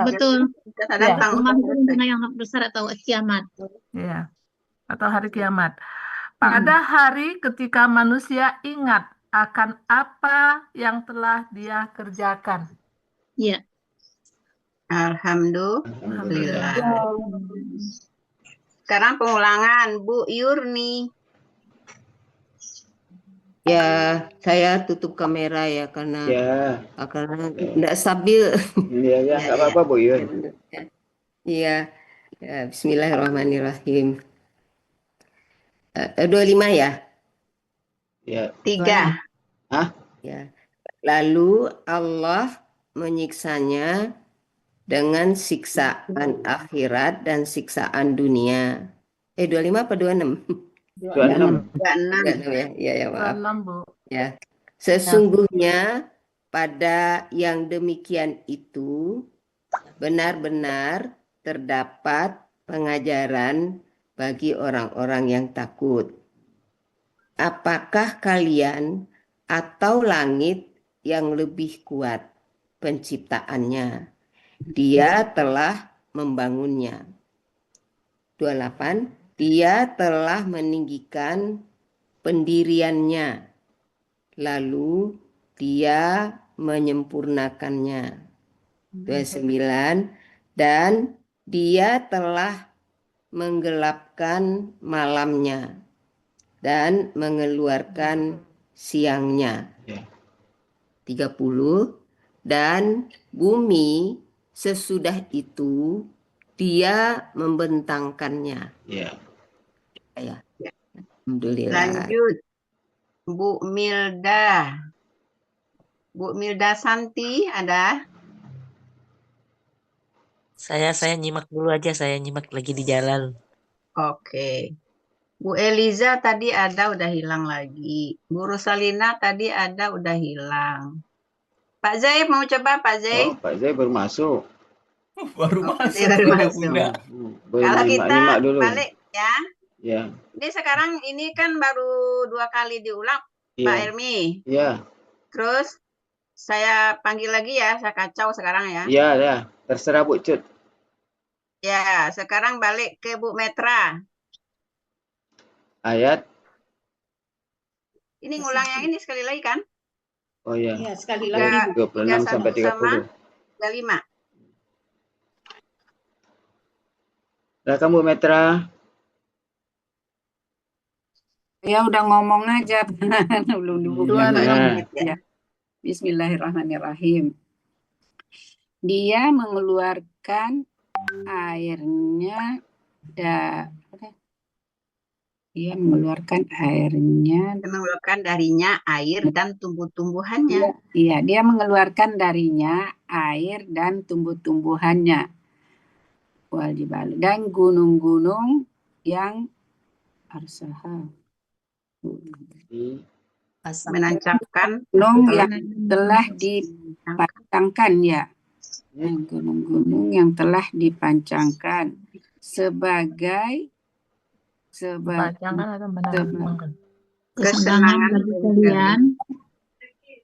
betul. Datang bencana yang besar atau kiamat. Ya, atau hari kiamat. Pada hari ketika manusia ingat akan apa yang telah dia kerjakan. Ya. Alhamdulillah. Sekarang pengulangan Bu Yurni. Ya, saya tutup kamera ya karena tidak stabil. Iya, nggak apa-apa Bu Yun. Iya, Bismillahirrahmanirrahim. 25 ya? Ya. 3. Ya. Lalu Allah menyiksanya dengan siksaan akhirat dan siksaan dunia. 25 apa 26? 26 ya, maaf. 26, Bu. Ya. Sesungguhnya pada yang demikian itu benar-benar terdapat pengajaran bagi orang-orang yang takut. Apakah kalian atau langit yang lebih kuat penciptaannya? dia telah membangunnya. 28. Dia telah meninggikan pendiriannya, lalu dia menyempurnakannya. 29. Dan dia telah menggelapkan malamnya dan mengeluarkan siangnya. 30. Dan bumi sesudah itu dia membentangkannya. Ya. Ya. Alhamdulillah. Lanjut. Bu Milda. Bu Milda Santi ada? Saya nyimak dulu aja, saya nyimak lagi di jalan. Oke. Bu Eliza tadi ada, udah hilang lagi. Bu Rosalina tadi ada, udah hilang. Pak Zai mau coba Pak Zai? Oh, Pak Zai baru masuk. Baru masuk. Baru masuk. Kalau kita dulu. balik ya. Ya. Ini sekarang ini kan baru 2 kali diulang, Pak Ermi. Iya. Terus saya panggil lagi ya, saya kacau sekarang ya. Iya, ya. Terserah Bu Cut. Ya, sekarang balik ke Bu Metra. Ayat. Ini ngulang yang ini sekali lagi kan? Oh iya. Iya, sekali lagi. 26 sampai 30. 35. Silakan Bu Metra. Ya udah ngomong aja. Belum dibuka. Ya. Bismillahirrahmanirrahim. Dia mengeluarkan airnya dia mengeluarkan darinya air dan tumbuh-tumbuhannya. Iya, dia mengeluarkan darinya air dan tumbuh-tumbuhannya. Waljibal dan gunung-gunung yang arsaha menancapkan gunung yang telah dipancangkan ya. Gunung-gunung yang telah dipancangkan sebagai kesenangan bagi kalian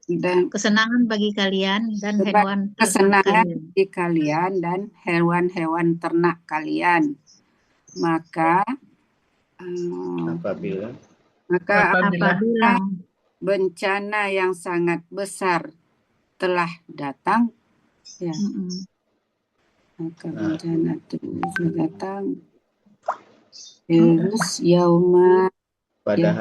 dan kesenangan bagi kalian dan hewan kesenangan bagi kalian dan hewan-hewan ternak kalian. Maka apabila bencana yang sangat besar telah datang ya. Maka bencana terus datang. Terus yauma pada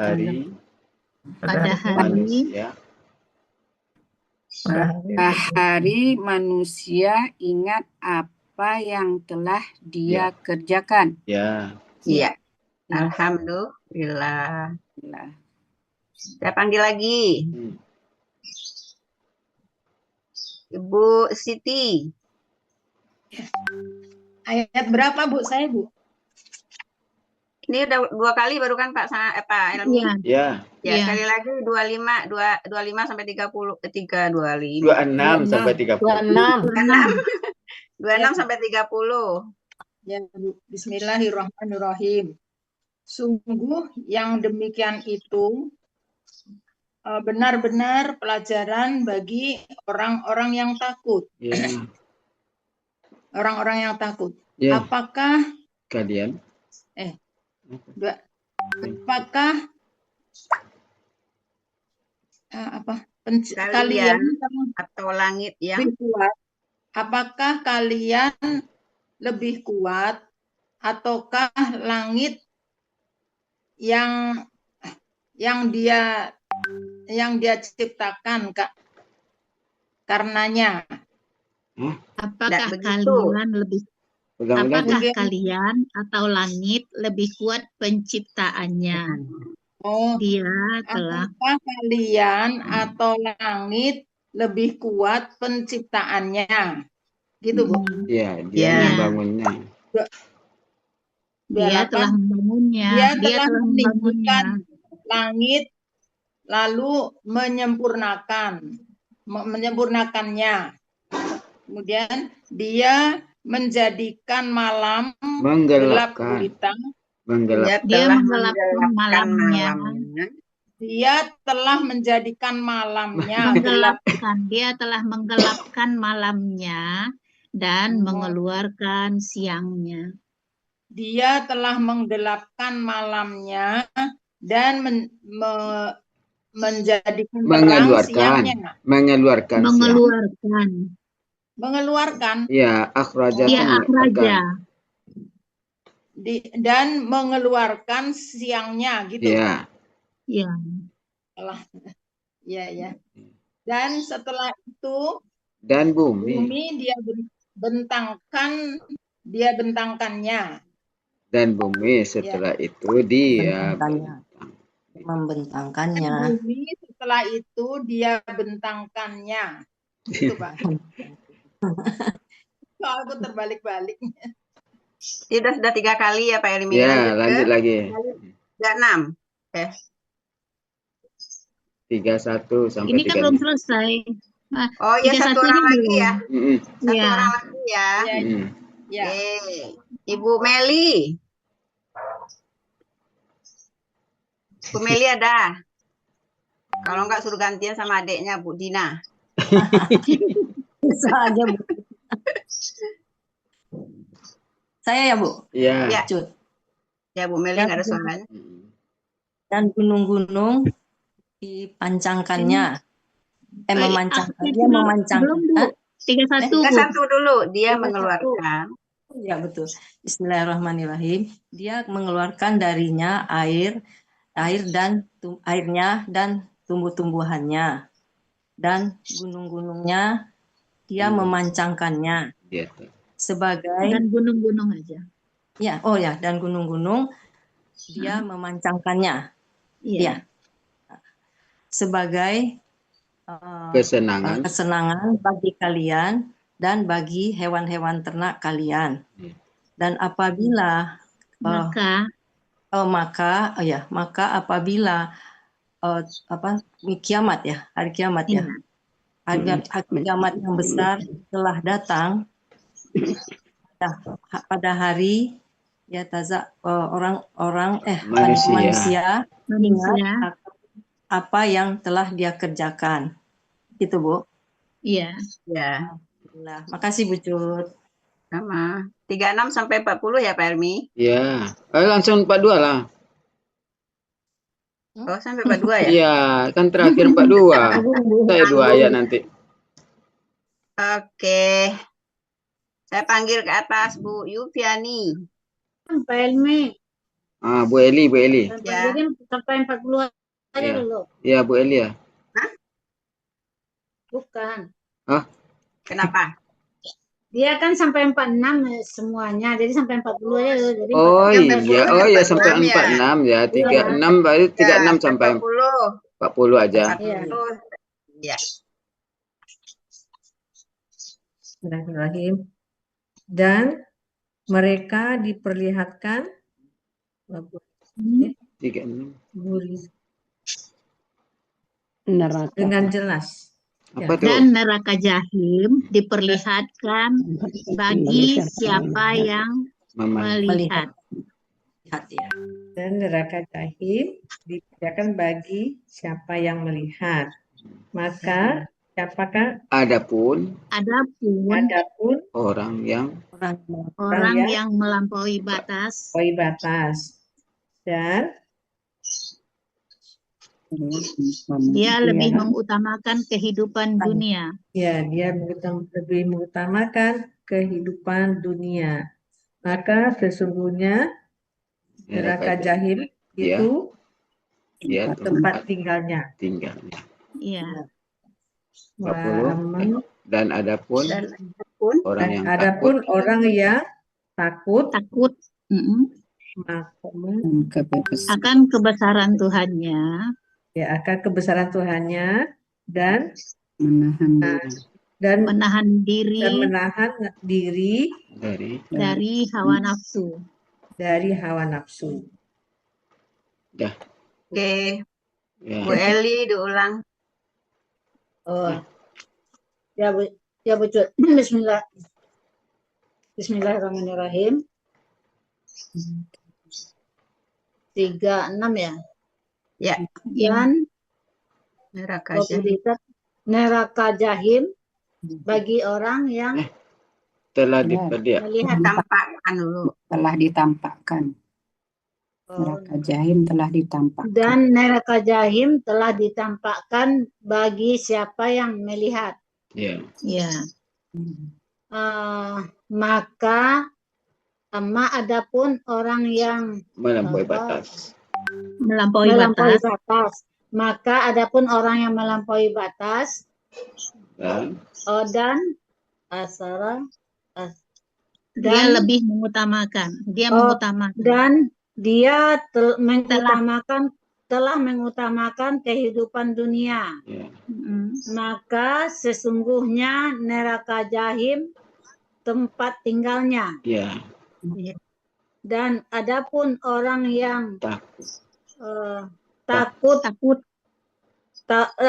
hari manusia ingat apa yang telah dia kerjakan. Ya. Iya. Alhamdulillah. Saya panggil lagi. Ibu Siti. Ayat berapa Bu? Saya Bu. Ini udah 2 kali baru kan Pak Elmi? Iya. Ya, sekali lagi 25 sampai 30 25. 26 sampai 30. 26 sampai 30. Ya, Bu. Bismillahirrahmanirrahim. Sungguh yang demikian itu benar-benar pelajaran bagi orang-orang yang takut. Orang-orang yang takut. Apakah kalian apakah kalian atau langit yang kuat? Apakah kalian lebih kuat ataukah langit yang dia ciptakan karenanya? Apakah kalian atau langit lebih kuat penciptaannya? Apakah kalian atau langit lebih kuat penciptaannya? Gitu Bu. Iya, dia membangunnya. Dia telah membangunnya. Dia telah meninggikan langit lalu menyempurnakannya. Kemudian dia menjadikan malam gelap gulita. Dia menggelapkan malamnya. Dia telah menjadikan malamnya Dia telah menggelapkan malamnya dan mengeluarkan siangnya. Dia telah menggelapkan malamnya dan menjadikan terang siangnya. Mengeluarkan. Ya, akhraja. Ya, akhraja. Dan mengeluarkan siangnya gitu. Ya. Ya. Ya. Dan setelah itu dan bumi dia bentangkannya. Dan bumi setelah itu dia membentangkannya. Dan bumi setelah itu dia bentangkannya. Itu Pak. Aku terbalik-baliknya. Sudah 3 kali ya Pak Elmi. Ya, lanjut lagi. 36. 31 sampai 35. Ini kan belum selesai. Oh ya, 1 orang lagi ya. 1 Ya. orang lagi ya. Ya. Ibu Meli. Bu Meli ada? Kalau enggak suruh gantian sama adiknya Bu Dina. Bisa aja Bu. Saya ya Bu? Iya. Ya. Ya Bu Meli nggak ada suaranya. Dan gunung-gunung dipancangkannya. Memancangkan. Dia memancangkan. Belum Bu. 31 Bu. 31 dulu. Dia mengeluarkan. Ya betul. Bismillahirrahmanirrahim. Dia mengeluarkan darinya airnya dan tumbuh-tumbuhannya, dan gunung-gunungnya dia memancangkannya sebagai dan gunung-gunung aja. Ya, dan gunung-gunung dia memancangkannya. Iya. Sebagai kesenangan bagi kalian dan bagi hewan-hewan ternak kalian. Dan apabila maka apabila hari kiamat ya, hari kiamat yang besar telah datang pada hari manusia ingat apa yang telah dia kerjakan. Gitu Bu. Iya. Ya. Nah, makasih Bu Cut. Sama. 36 sampai 40 ya Pak Elmi? Ya. Langsung 42 lah. Oh, sampai 42 ya? Iya, kan terakhir 42. Saya 2 ayat nanti. Oke. Saya panggil ke atas Bu Yufiani. Pak Elmi. Bu Eli. Ya. Sampai 40 aja dulu. Iya, Bu Eli ya. Hah? Bukan. Hah? Kenapa? Dia kan sampai 46 semuanya, jadi sampai 40 aja. Jadi Sampai 46 ya. 36 baru 36 sampai 40 aja. Iya. Bismillahirrahmanirrahim. Dan mereka diperlihatkan 36 neraka dengan jelas. Dan neraka jahim diperlihatkan bagi siapa yang melihat. Dan neraka jahim diperlihatkan bagi siapa yang melihat. Maka siapakah? Adapun orang yang melampaui batas. Dan dia lebih mengutamakan kehidupan dunia. Ya, dia lebih mengutamakan kehidupan dunia. Maka sesungguhnya neraka jahim itu tempat tinggalnya. Iya. 40. Dan adapun orang yang takut akan kebesaran Tuhannya. Ya, akan kebesaran Tuhannya dan menahan diri dari hawa nafsu. Ya. Oke. Bu Eli diulang. Ya Bu Cut. Bismillahirrahmanirrahim. 36 ya. Ya. Dan neraka jahim bagi orang yang Telah Benar. Melihat tampakkan dulu. Telah ditampakkan. Neraka jahim telah ditampakkan. Dan neraka jahim telah ditampakkan bagi siapa yang melihat. Ya. Ya. Maka adapun orang yang Melampaui batas. melampaui batas. Maka adapun orang yang melampaui batas dan Dia lebih mengutamakan. Dia mengutamakan. Dan dia telah mengutamakan kehidupan dunia. Maka sesungguhnya neraka jahim tempat tinggalnya. Ya. Dan adapun orang yang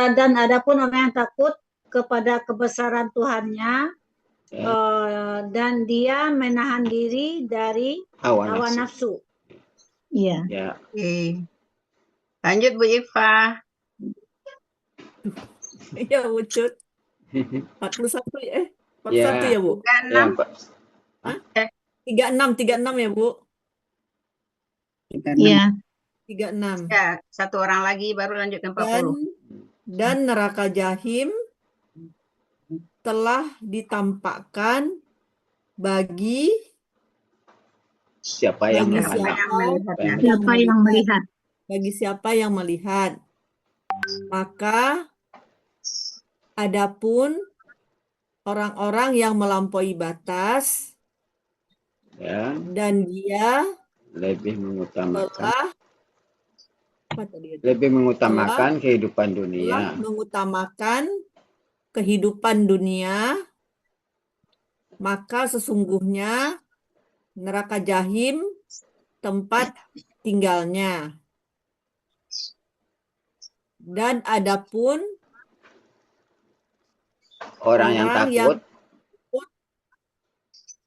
dan adapun orang yang takut kepada kebesaran Tuhannya, dan dia menahan diri dari hawa nafsu. Iya. Ya. Lanjut Bu Iva. Iya, Ucut. 41 ya? 41 ya, Bu? 36 ya, Bu? Iya. 36. Ya, satu orang lagi baru lanjut ke 40. Dan neraka jahim telah ditampakkan bagi siapa yang melihat. Bagi siapa yang melihat. Maka adapun orang-orang yang melampaui batas dan dia lebih mengutamakan kehidupan dunia. Mengutamakan kehidupan dunia, maka sesungguhnya neraka jahim tempat tinggalnya. Dan adapun orang yang takut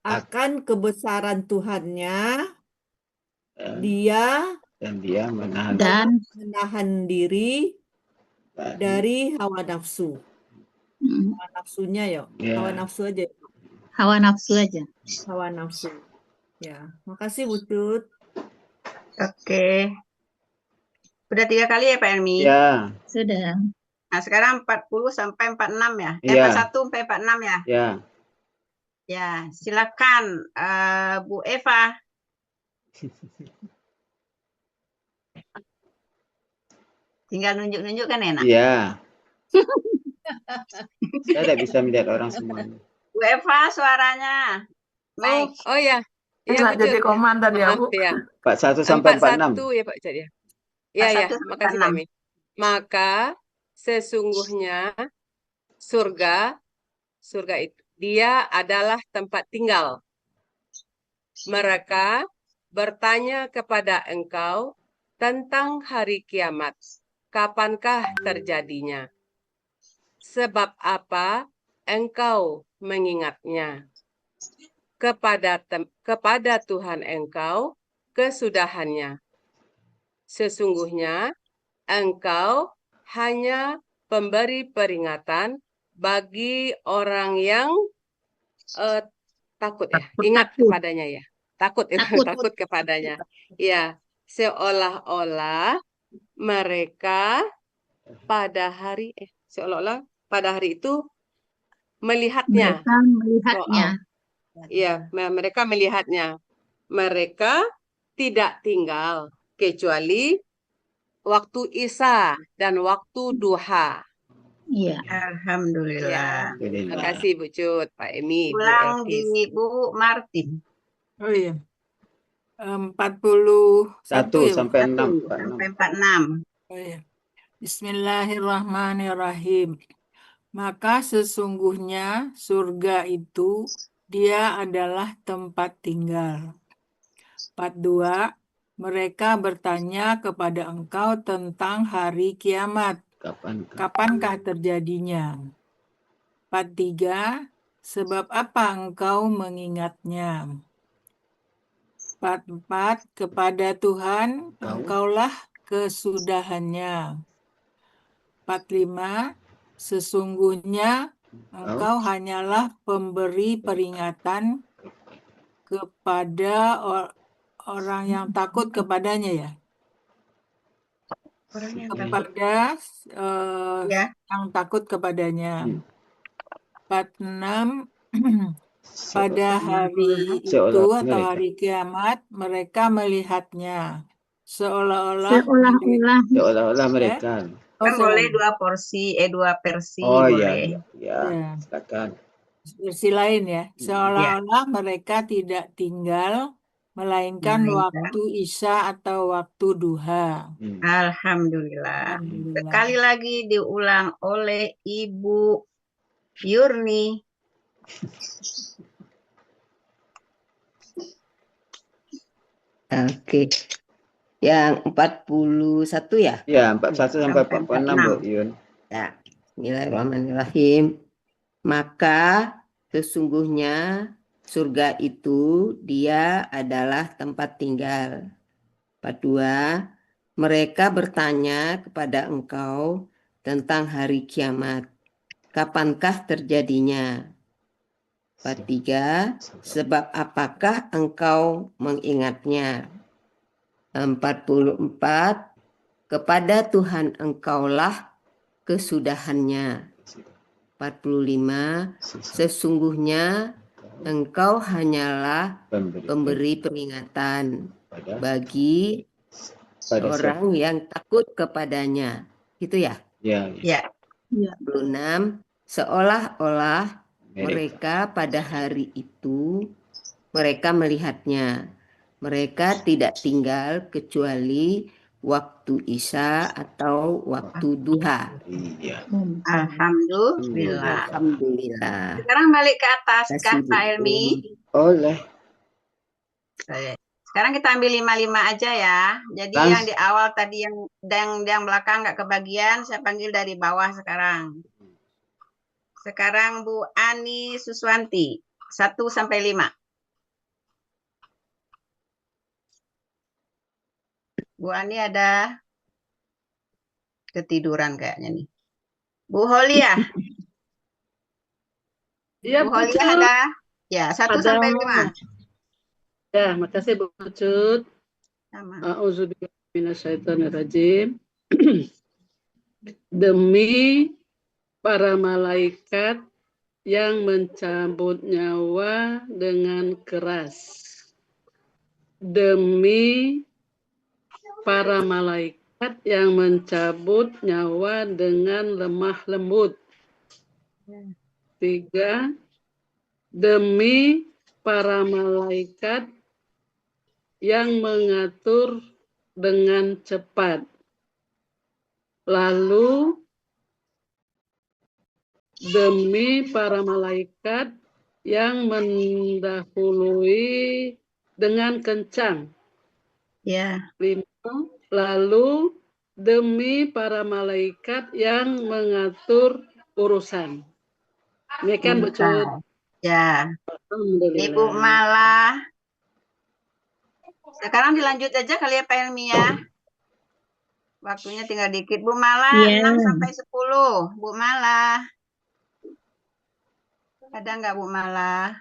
akan kebesaran Tuhannya, dia menahan diri dari hawa nafsu. Hawa nafsunya ya. Hawa nafsu aja. Hawa nafsu aja. Hawa nafsu. Ya, makasih Bu Cut. Oke. Udah 3 kali ya Pak Elmi? Ya. Sudah. Nah, sekarang 40 sampai 46 ya? 41 sampai 46 ya? Ya. Ya, silakan Bu Eva. Tinggal nunjuk-nunjuk kan enak? Iya. Saya tidak bisa melihat orang semuanya. Bu Eva suaranya. Oh ya. Iya, jadi komandan ya, Bu. Ya. 41 sampai 46. 41 ya Pak Ustaz ya. Ya, makasih Pak Emi. Maka sesungguhnya surga itu dia adalah tempat tinggal. Mereka bertanya kepada engkau tentang hari kiamat. Kapankah terjadinya? Sebab apa engkau mengingatnya? Kepada Tuhan engkau kesudahannya. Sesungguhnya engkau hanya pemberi peringatan bagi orang yang takut ya, ingat kepadanya ya, takut kepadanya. Ya, seolah-olah mereka pada hari itu melihatnya. Mereka melihatnya. Ya, mereka melihatnya. Mereka tidak tinggal kecuali waktu Isya dan waktu duha. Iya. Alhamdulillah. Ya. Terima kasih Bu Cut, Pak Emi. Ulang di Bu Martin. Oh iya. 41 sampai 6. Sampai 46. Oh iya. Bismillahirrahmanirrahim. Maka sesungguhnya surga itu dia adalah tempat tinggal. 42. Mereka bertanya kepada engkau tentang hari kiamat. Kapankah terjadinya? 43. Sebab apa engkau mengingatnya? 44. Kepada Tuhan engkaulah kesudahannya. 45. Sesungguhnya Engkau hanyalah pemberi peringatan kepada orang yang takut kepadanya ya. Kepada yang takut kepadanya. 46 pada hari itu atau hari kiamat mereka melihatnya seolah-olah mereka. Kan boleh dua versi Oh boleh. ya, silakan. Versi lain ya, seolah-olah mereka tidak tinggal melainkan waktu Isya atau waktu duha. Alhamdulillah. Sekali lagi diulang oleh Ibu Yurni. Oke. Yang 41 ya? Ya, 41 sampai 46 Bu Yun. Ya, bismillahirrahmanirrahim. Maka sesungguhnya surga itu dia adalah tempat tinggal. 42. Mereka bertanya kepada engkau tentang hari kiamat. Kapankah terjadinya? 43. Sebab apakah engkau mengingatnya? 44. Kepada Tuhan engkaulah kesudahannya. 45. Sesungguhnya engkau hanyalah pemberi peringatan bagi orang yang takut kepadanya. Gitu ya? Ya. 46. Seolah-olah mereka pada hari itu mereka melihatnya. Mereka tidak tinggal kecuali waktu Isya atau waktu duha. Alhamdulillah. Alhamdulillah. Sekarang balik ke atas, Kak Elmi. Oleh. Sekarang kita ambil 55 aja ya. Jadi yang di awal tadi yang belakang nggak kebagian, saya panggil dari bawah sekarang. Sekarang Bu Ani Suswanti, 1 sampai 5. Bu Ani ada ketiduran kayaknya nih. Bu Holia. Iya, Bu Holia ada? Ya, 1 sampai 5. Ya, makasih Bu Cut. A'udzubillahi minasyaitonirrajim. Demi para malaikat yang mencabut nyawa dengan keras. Demi para malaikat yang mencabut nyawa dengan lemah lembut. 3. Demi para malaikat yang mengatur dengan cepat. Lalu demi para malaikat yang mendahului dengan kencang. Ya. 5. Lalu demi para malaikat yang mengatur urusan. Demikian Bu Cut. Ya. Ibu Mala. Sekarang dilanjut aja kali ya Pak Helmi ya. Waktunya tinggal dikit. Bu Mala 6 sampai 10. Bu Mala. Ada nggak Bu Mala?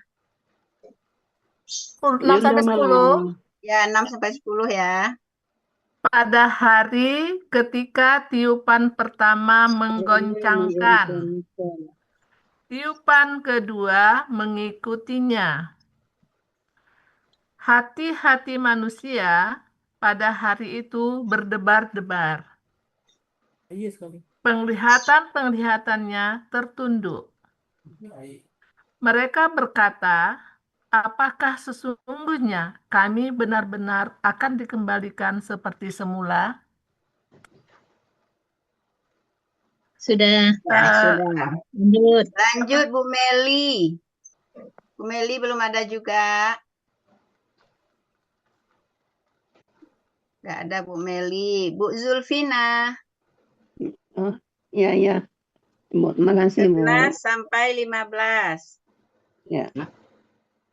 6 sampai 10. Ya, 6 sampai 10 ya. Pada hari ketika tiupan pertama menggoncangkan, tiupan kedua mengikutinya. Hati-hati manusia pada hari itu berdebar-debar. Penglihatan-penglihatannya tertunduk. Mereka berkata, apakah sesungguhnya kami benar-benar akan dikembalikan seperti semula? Sudah. Sudah. Lanjut Bu Meli. Bu Meli belum ada juga. Nggak ada Bu Meli. Bu Zulfina. Oh, ya. Bu, makasih Bu. 11 sampai 15. Ya.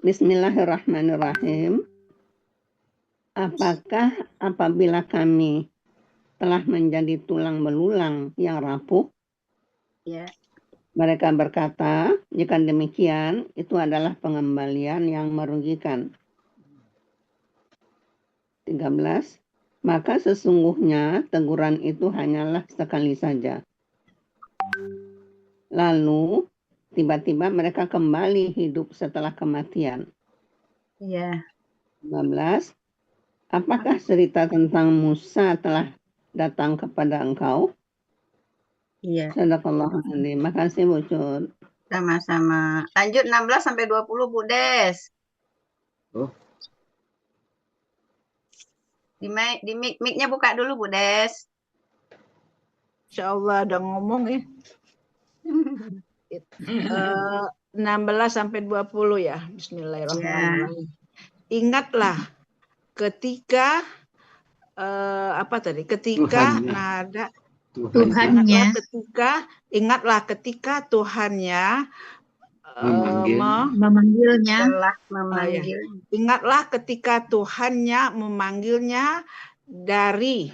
Bismillahirrahmanirrahim. Apakah apabila kami telah menjadi tulang belulang yang rapuh, ya, Mereka berkata, jika demikian, itu adalah pengembalian yang merugikan. 13. Maka sesungguhnya teguran itu hanyalah sekali saja. Lalu, tiba-tiba mereka kembali hidup setelah kematian. Iya. 15. Apakah cerita tentang Musa telah datang kepada engkau? Iya. Sadaqallahul Adzim. Makasih Bu Cut. Sama-sama. Lanjut 16 sampai 20 Bu Des. Oh. Di mic-nya buka dulu Bu Des. Insya Allah ada ngomong ya. 16 sampai 20 ya. Bismillahirrahmanirrahim. Ingatlah ketika ketika nada Tuhannya. Ingatlah ketika Tuhannya memanggilnya. Telah memanggil. Ingatlah ketika Tuhannya memanggilnya dari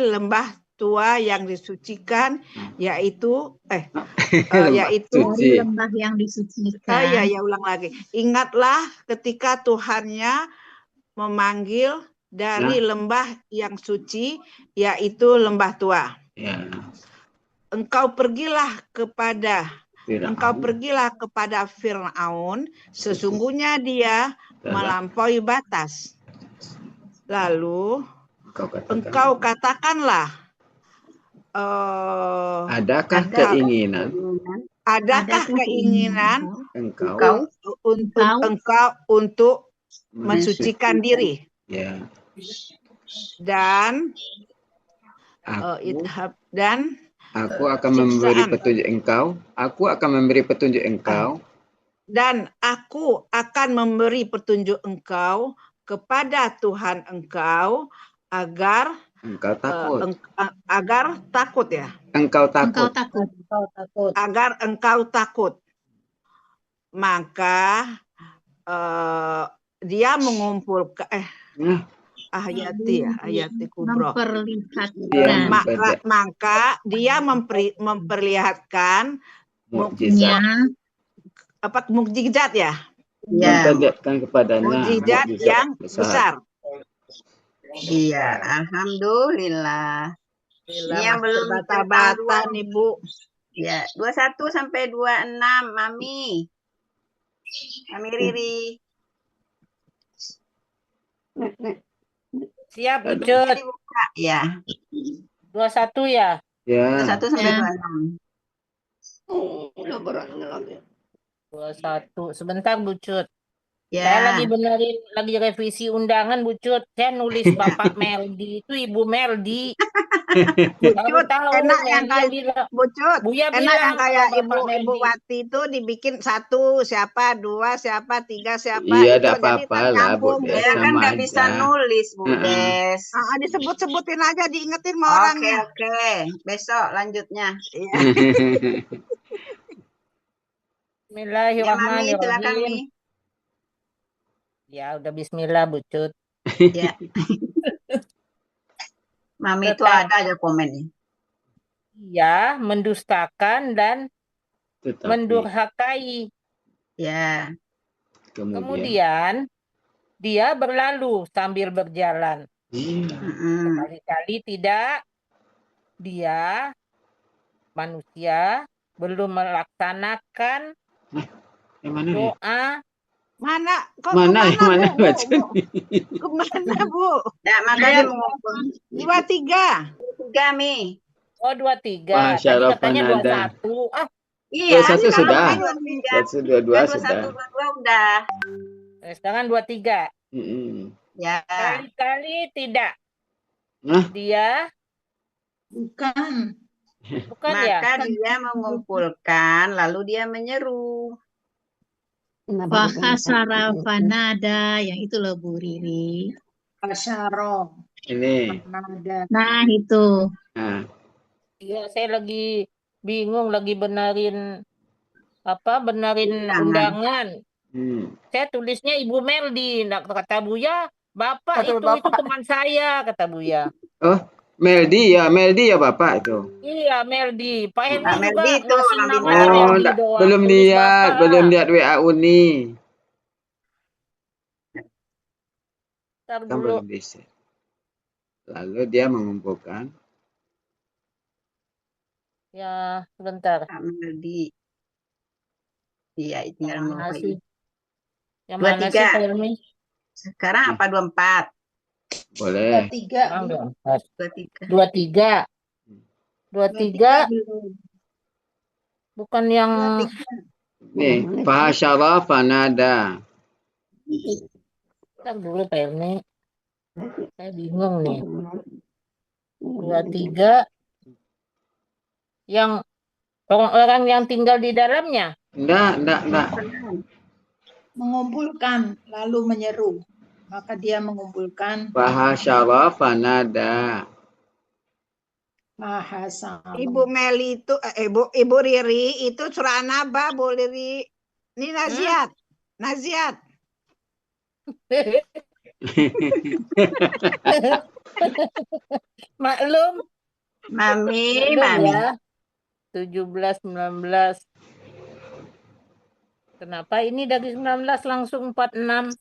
lembah tua yang disucikan, yaitu dari lembah yang disucikan. Ulang lagi. Ingatlah ketika Tuhannya memanggil dari lembah yang suci, yaitu lembah tua. Ya. Engkau pergilah kepada Fir'aun, sesungguhnya dia melampaui batas. Lalu engkau katakanlah, adakah keinginan engkau untuk mensucikan diri? Ya. Dan aku akan memberi petunjuk engkau. Dan aku akan memberi petunjuk engkau kepada Tuhan engkau agar engkau takut. Agar engkau takut. Maka dia mengumpulkan ayati kubro. Maka dia memperlihatkan mukjizat ya. Memperlihatkan kepadanya mukjizat yang besar. Iya, alhamdulillah. Ini yang belum bata-bata nih Bu. Ya, 21 sampai 26 Mami. Mami Riri. Siap, Bu Cut. Ya. 21 ya? Ya. 21 sampai 26. Udah beratnya lagi. 21. Sebentar, Bu Cut. Ya. Saya lagi revisi undangan, Bu Cut. Saya nulis Bapak Meldi, itu Ibu Meldi. Bucut, enak yang kayak Bucut, enak yang kayak Ibu Wati itu dibikin 1 siapa, 2 siapa, 3 siapa. Iya, itu tidak apa-apa lah Bu Des. Ya kan nggak bisa nulis Bu Des. Disebut-sebutin aja, diingetin sama orangnya. Oke. Besok lanjutnya. Bismillahirrahmanirrahim. Ya, Mami, silakan, Mi. Ya, udah bismillah, Bu Cut. Ya. Mami itu ada aja komennya. Iya, mendustakan dan mendurhakai. Ya. Kemudian dia berlalu sambil berjalan. Sekali-kali tidak, dia manusia belum melaksanakan doa. Mana Bu? Kemana Bu? Ya, makanya mengumpul. 23. 23 Mi. Oh, 23. Tadi katanya 21. Iya, 21 sudah. 22 sudah. 22 udah. Sekarang 23. Ya. Kali-kali tidak. Dia bukan maka dia mengumpulkan lalu dia menyeru. Bahasara fanada, yang itu loh Bu Riri. Asyaro. Ini. Nah itu. Iya, saya lagi bingung, lagi benarin undangan. Saya tulisnya Ibu Meldi, kata Buya, Bapak itu teman saya, kata Buya. Oh, Meldi ya Bapak itu. Iya, Meldi. Pak Helmi Pak juga Meldi itu ngasih orang namanya bintang. Meldi Oh, doang. belum Tulis lihat Bapak. WA Uni. Ntar Kan dulu. belum bisa. Lalu dia mengumpulkan. Ya, sebentar. Pak Meldi. Iya, tinggal mau Mana sih? Yang 23. mana sih, Pak Helmi? Sekarang apa 24? Boleh. 23. Sekarang 24. 23. 23. 23. Belum. Bukan yang... 23. Nih, fahasyara fanada. Ntar dulu, Pak Helmi. Saya bingung nih. 23. Yang orang-orang yang tinggal di dalamnya. Enggak. Mengumpulkan lalu menyeru. Maka dia mengumpulkan Fahasyara fanada. bahasa. Ibu Meli itu, Ibu Riri itu surah An-Naba, Bu Riri. Ini Naziat. Naziat. Maklum. Mami. Ya. 17, 19. Kenapa ini dari 19 langsung 46?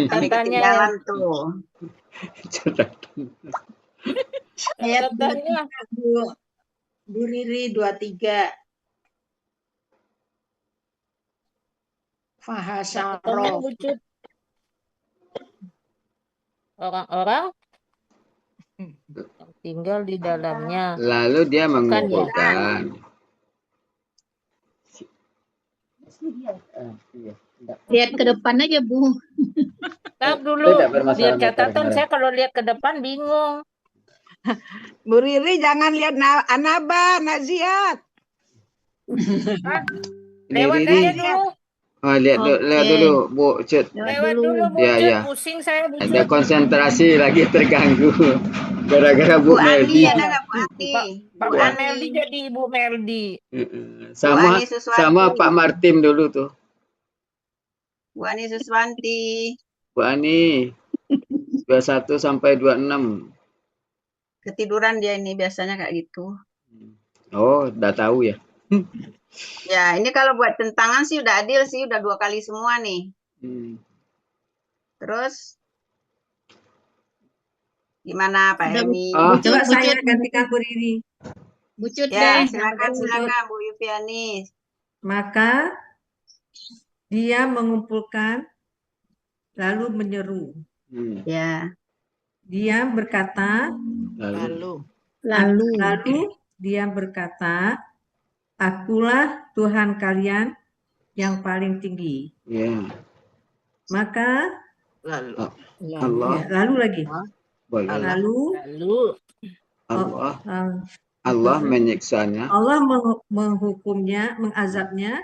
Katanya jalan tuh. Ayat 23, Bu Riri 23. Fahasyaro. Orang-orang yang tinggal di dalamnya. Lalu dia mengumpulkan. Lihat ke depan aja, Bu. Ntar dulu, lihat catatan. Saya kalau lihat ke depan bingung. Bu Riri jangan lihat An-Naba, Naziat. Lewat aja dulu. Oh, lihat dulu, Bu Cut. Lewat dulu, Bu Cut. Ya. Pusing saya, Bu Cut. Ada konsentrasi lagi terganggu. Gara-gara Bu Meldi. Pak Meldi jadi Ibu Meldi. Sama Pak Martim dulu tuh. Bu Ani Suswanti. Bu Ani 21 sampai 26. Ketiduran dia ini biasanya kayak gitu. Oh, udah tahu ya. Ya, ini kalau buat tentangan sih udah adil sih, udah 2 kali semua nih. Terus gimana Pak Helmi? Coba saya gantikan Bu Riri. Bucut Ya, deh. silakan Bu Yufiani. Maka dia mengumpulkan lalu menyeru. Ya. Dia berkata, Lalu dia berkata, akulah Tuhan kalian yang paling tinggi. Ya. Maka lalu lagi. Allah menyiksanya. Allah menghukumnya, mengazabnya.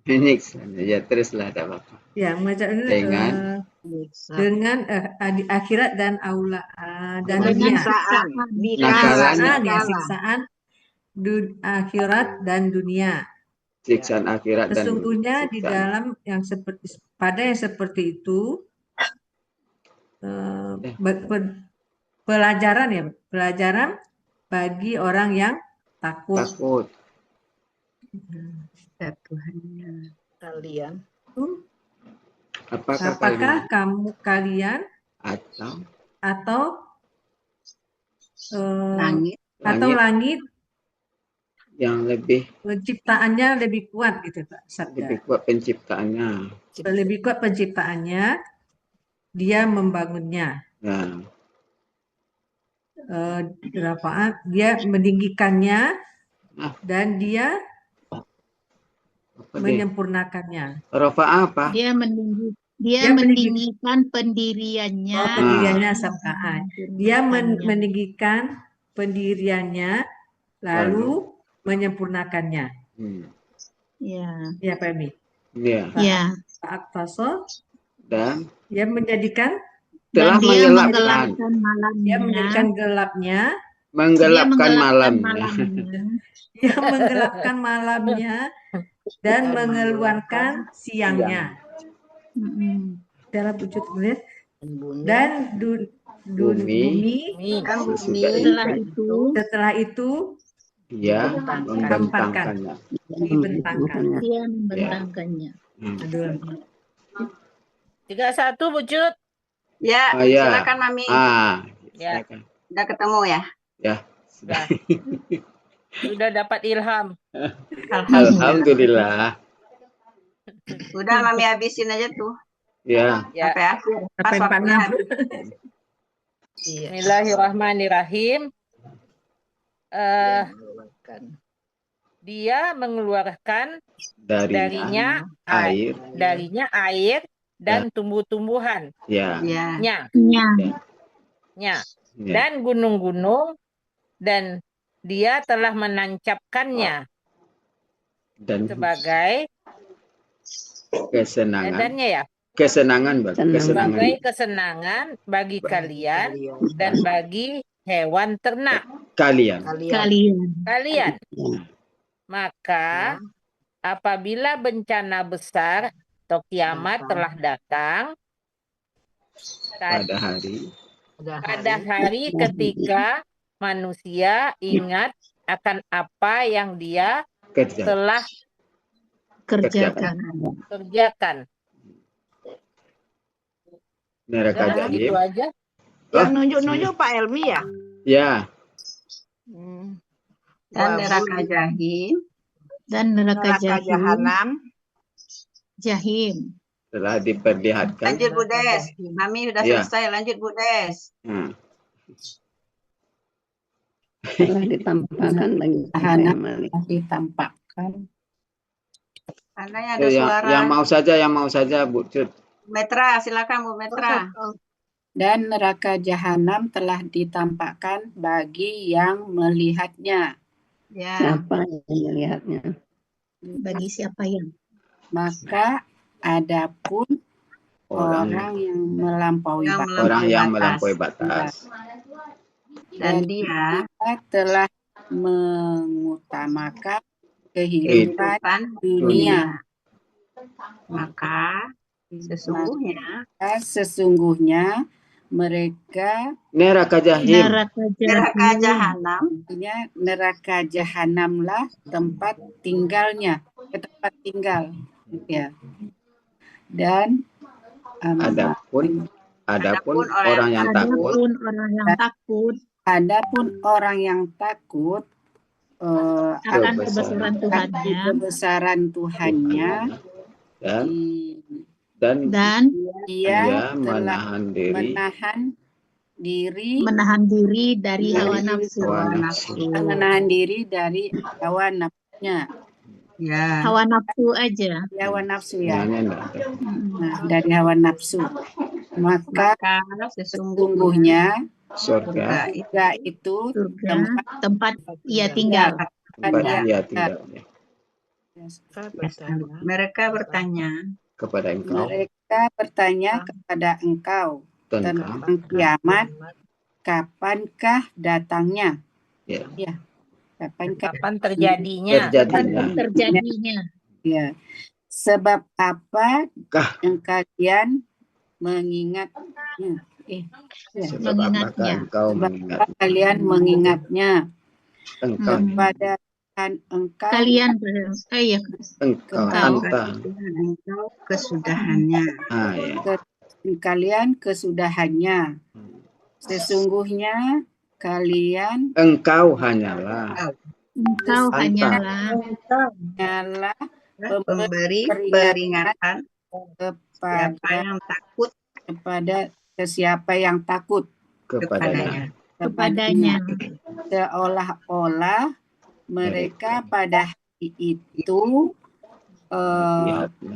Menyiksanya. Ya, teruslah ada apa? Ya, dengan di akhirat dan dan dunia. Siksaan akhirat dan dunia. Siksaan akhirat dan sesungguhnya di dalam yang seperti itu pelajaran bagi orang yang takut. Tuhannya kalian. Apakah kalian atau langit yang lebih penciptaannya lebih kuat gitu Pak Sabda. Lebih kuat penciptaannya. Lebih kuat penciptaannya, dia membangunnya. Nah. Dia meninggikannya dan dia menyempurnakannya. Rafa apa? Dia meninggikan pendiriannya. Pendiriannya sabkaan. Dia meninggikan pendiriannya lalu menyempurnakannya. Ya, Pak Emi. Ya. Pak Aktaso. Dan dia menjadikan telah menggelapkan malamnya. Dia menjadikan gelapnya. Menggelapkan malamnya. Dia menggelapkan malamnya dan mengeluarkan siangnya. Dalam wujud bumi dan bumi setelah itu dia membentangkannya. Dia membentangkannya. 31 Bu Cut. Ya, Oh, ya. silakan Mami. Ya. Udah ketemu ya? Ya. Sudah. Sudah dapat ilham. Alhamdulillah. Udah Mami habisin aja tuh. Ya. Sampai akhir. Pas waktunya habis. Bismillahirrahmanirrahim. Dia mengeluarkan darinya air dan tumbuh-tumbuhan. Ya. Dan gunung-gunung, dan dia telah menancapkannya sebagai kesenangan. ya. Sebagai kesenangan bagi kalian dan bagi hewan ternak kalian. Maka apabila bencana besar atau kiamat telah datang pada hari ketika manusia ingat akan apa yang dia telah kerjakan. Neraka Jahim. Gitu aja. Yang nunjuk-nunjuk Pak Elmi ya? Ya. Dan neraka Jahim. Dan neraka Jahanam. Jahim. Telah diperlihatkan. Lanjut Bu Des. Mami sudah selesai. Lanjut Bu Des. Telah ditampakkan bagi ditampakkan. Andanya ada suara. Yang mau saja Bu Cut. Metra, silakan Bu Metra. Dan neraka jahanam telah ditampakkan bagi yang melihatnya. Ya. Siapa yang melihatnya? Bagi siapa yang? Maka adapun orang yang melampaui batas. Dan dia telah mengutamakan kehidupan dunia. Maka sesungguhnya mereka neraka Jahim. Neraka jahanamlah tempat tinggalnya, tempat tinggal. Ya. Dan adapun orang yang takut. Adapun orang yang takut akan kebesaran Tuhannya, dan dia menahan diri dari hawa nafsu. Menahan diri dari hawa nafsunya. Ya. Hawa nafsu aja. Hawa nafsu ya. Nah, dari hawa nafsu. Maka sesungguhnya surga itu tempat ia tinggal. Mereka bertanya kepada engkau tentang kiamat, kapankah datangnya? Ya. Kapan terjadinya? Ya. Sebab apa yang kalian mengingatnya? Kalian mengingatnya kepada kalian engkau kesudahannya. Kalian kesudahannya. Sesungguhnya kalian engkau hanyalah pemberi peringatan kepada siapa yang takut kepadanya. Seolah-olah mereka pada hari itu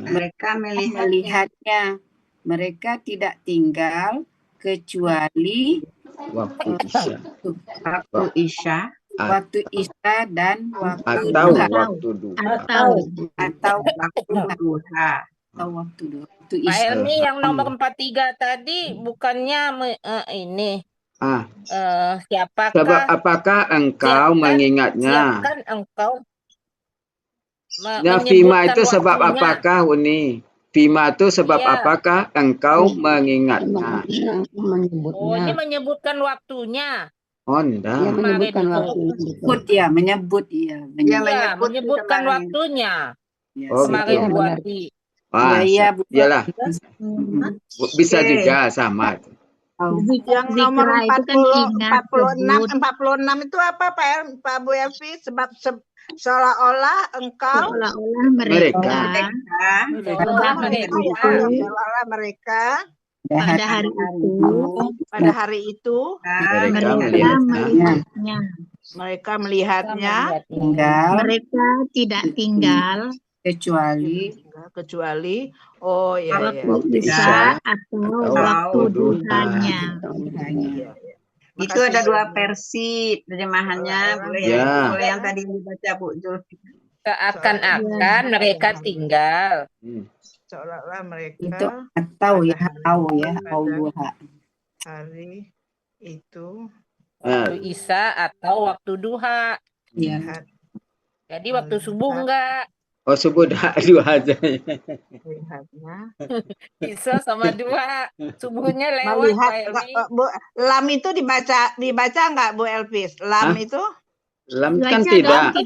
mereka melihatnya. Mereka tidak tinggal kecuali waktu Isya dan waktu duha. Pak Elmi yang nomor 43 tadi bukannya ini. Sebab apakah engkau mengingatnya? Siapkan engkau Fima itu sebab apakah Uni? Fima itu sebab Iya. apakah engkau mengingat? Nah, Oh, ini menyebutkan waktunya. oh, enggak. Dia menyebutkan Kemarin waktu. Menyebut ya, menyebut ya. Dia Iya, menyebut di menyebutkan kemarin. waktunya. Ya, Oh, Kemarin betul. Bu benar. Ati. Wah, iya, Bu. iyalah. Bisa Oke. juga sama. Yang nomor Zikra itu kan ingat, 46 itu apa Pak Bu Elvi? Sebab seolah-olah engkau seolah-olah Mereka. Seolah mereka. ya, seolah-olah mereka pada hari itu Mereka melihatnya. mereka melihatnya Mereka tidak tinggal kecuali oh ya, waktu Isya atau waktu duhanya. Itu ada dua versi terjemahannya, boleh boleh yang tadi dibaca Bu Zulfi. Seakan-akan mereka tinggal. Seolah-olah mereka Itu atau ya, hari itu Waktu Isya atau waktu duha. Iya. Jadi waktu subuh enggak. Oh, subuh dua aja. Melihatnya. Isya sama duha. Subuhnya lewat Melihat, Pak Elmi. Bu, lam itu dibaca nggak Bu Elvis? Lam itu? Lam kan tidak.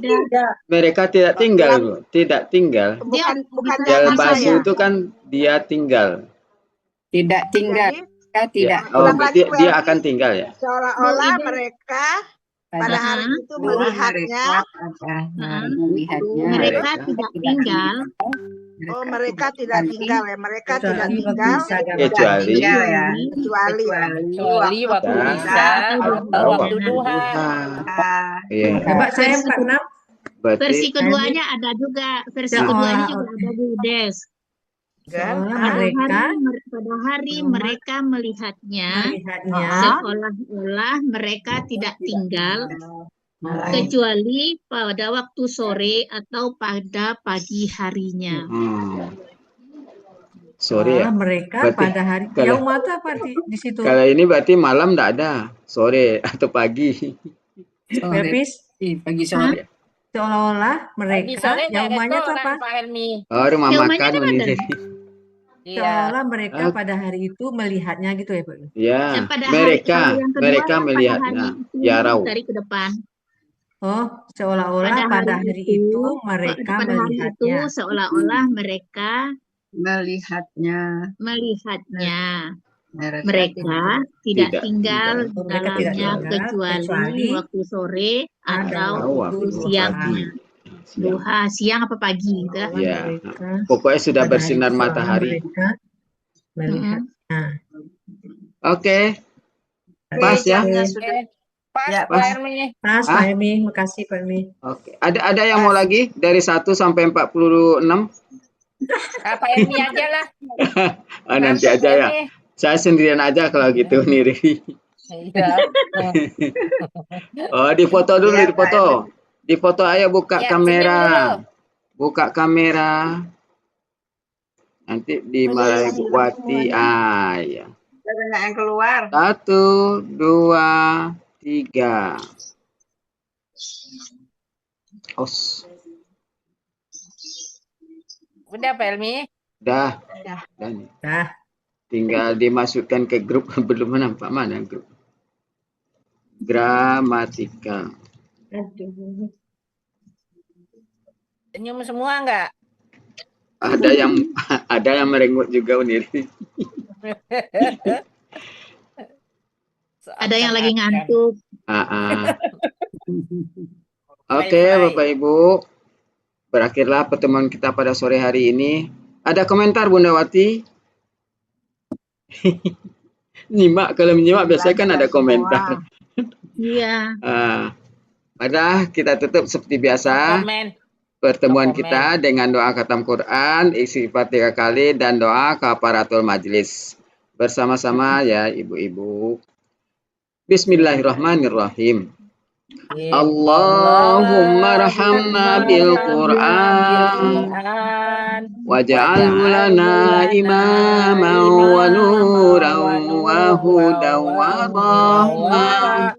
Mereka tidak tinggal, Bu. Tidak tinggal. Bukan Yalbasu itu kan dia tinggal. Tidak tinggal. Tidak. Oh, berarti dia akan tinggal ya. Seolah-olah mereka pada hari itu melihatnya. Mereka tidak tinggal. Oh, mereka tidak tinggal ya. Mereka tidak tinggal. Kecuali waktu Isya atau waktu duha. Iya. Coba saya 46. Versi keduanya ada juga. Versi keduanya juga ada Bu Des. Pada hari mereka melihatnya, seolah-olah mereka tidak tinggal, kecuali pada waktu sore atau pada pagi harinya. Sore ya? Mereka pada hari yaum mata apa di situ? Kalau ini berarti malam enggak ada, sore atau pagi. Pepis? Pagi sore. Seolah-olah mereka yaumannya itu apa? Oh, rumah makan ini. Seolah mereka pada hari itu melihatnya gitu ya, Pak? Ya, mereka melihatnya. Ya, raw. Dari ke depan. Oh, seolah-olah pada hari itu mereka melihatnya. Seolah-olah mereka melihatnya. Mereka tidak tinggal di dalamnya kecuali waktu sore atau waktu siangnya. Duha, siang apa pagi gitu ya. Pokoknya sudah bersinar matahari. Oke. Pas ya. Pas Pak Elmi, makasih Pak Elmi. Oke. Ada yang mau lagi dari 1 sampai 46? Pak Elmi aja lah. Nanti aja ya. Saya sendirian aja kalau gitu nih. Oh, difoto dulu, difoto. Difoto ayo, buka kamera. Buka kamera. Nanti dimarahi Bu Wati. Ya. Banyak yang keluar. 1, 2, 3. Os. Udah Pak Elmi? Udah. Tinggal dimasukkan ke grup. Belum nampak mana grup. Gramatika. Senyum semua enggak? Ada yang merengut juga Unir. Ada yang lagi ngantuk. Oke, Bapak Ibu. Berakhirlah pertemuan kita pada sore hari ini. Ada komentar Bunda Wati? Nyimak, kalau menyimak biasanya kan ada komentar. Iya. Kita tutup seperti biasa pertemuan kita dengan doa khatam Quran, istighfar 3 kali dan doa kafaratul majlis. Bersama-sama ya ibu-ibu. Bismillahirrahmanirrahim. Allahumma rahamna bil Qur'an waj'alhu lana imaman wa nuran wa hudan wa rahmah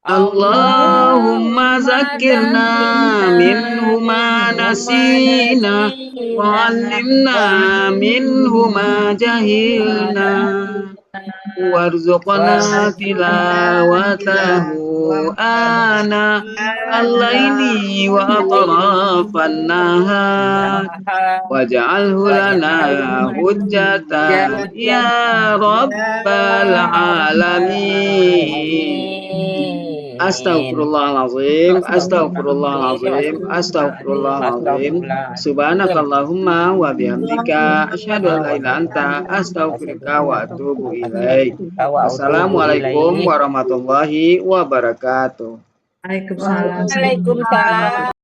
Allahumma zakirna minhu ma nasina wa alimna minhu ma jahilna warzuqna tilawatahu ana al-laili wa atrafan nahar waj'alhu lana hujjatan ya rabbal alamin. Astaghfirullahalazim, astaghfirullahalazim, astaghfirullahalazim. Subhanakallahumma wa bihamdika asyhadu an la ilaha illa anta astaghfiruka wa atubu ilaik. Assalamualaikum warahmatullahi wabarakatuh. Waalaikumsalam. Waalaikumsalam.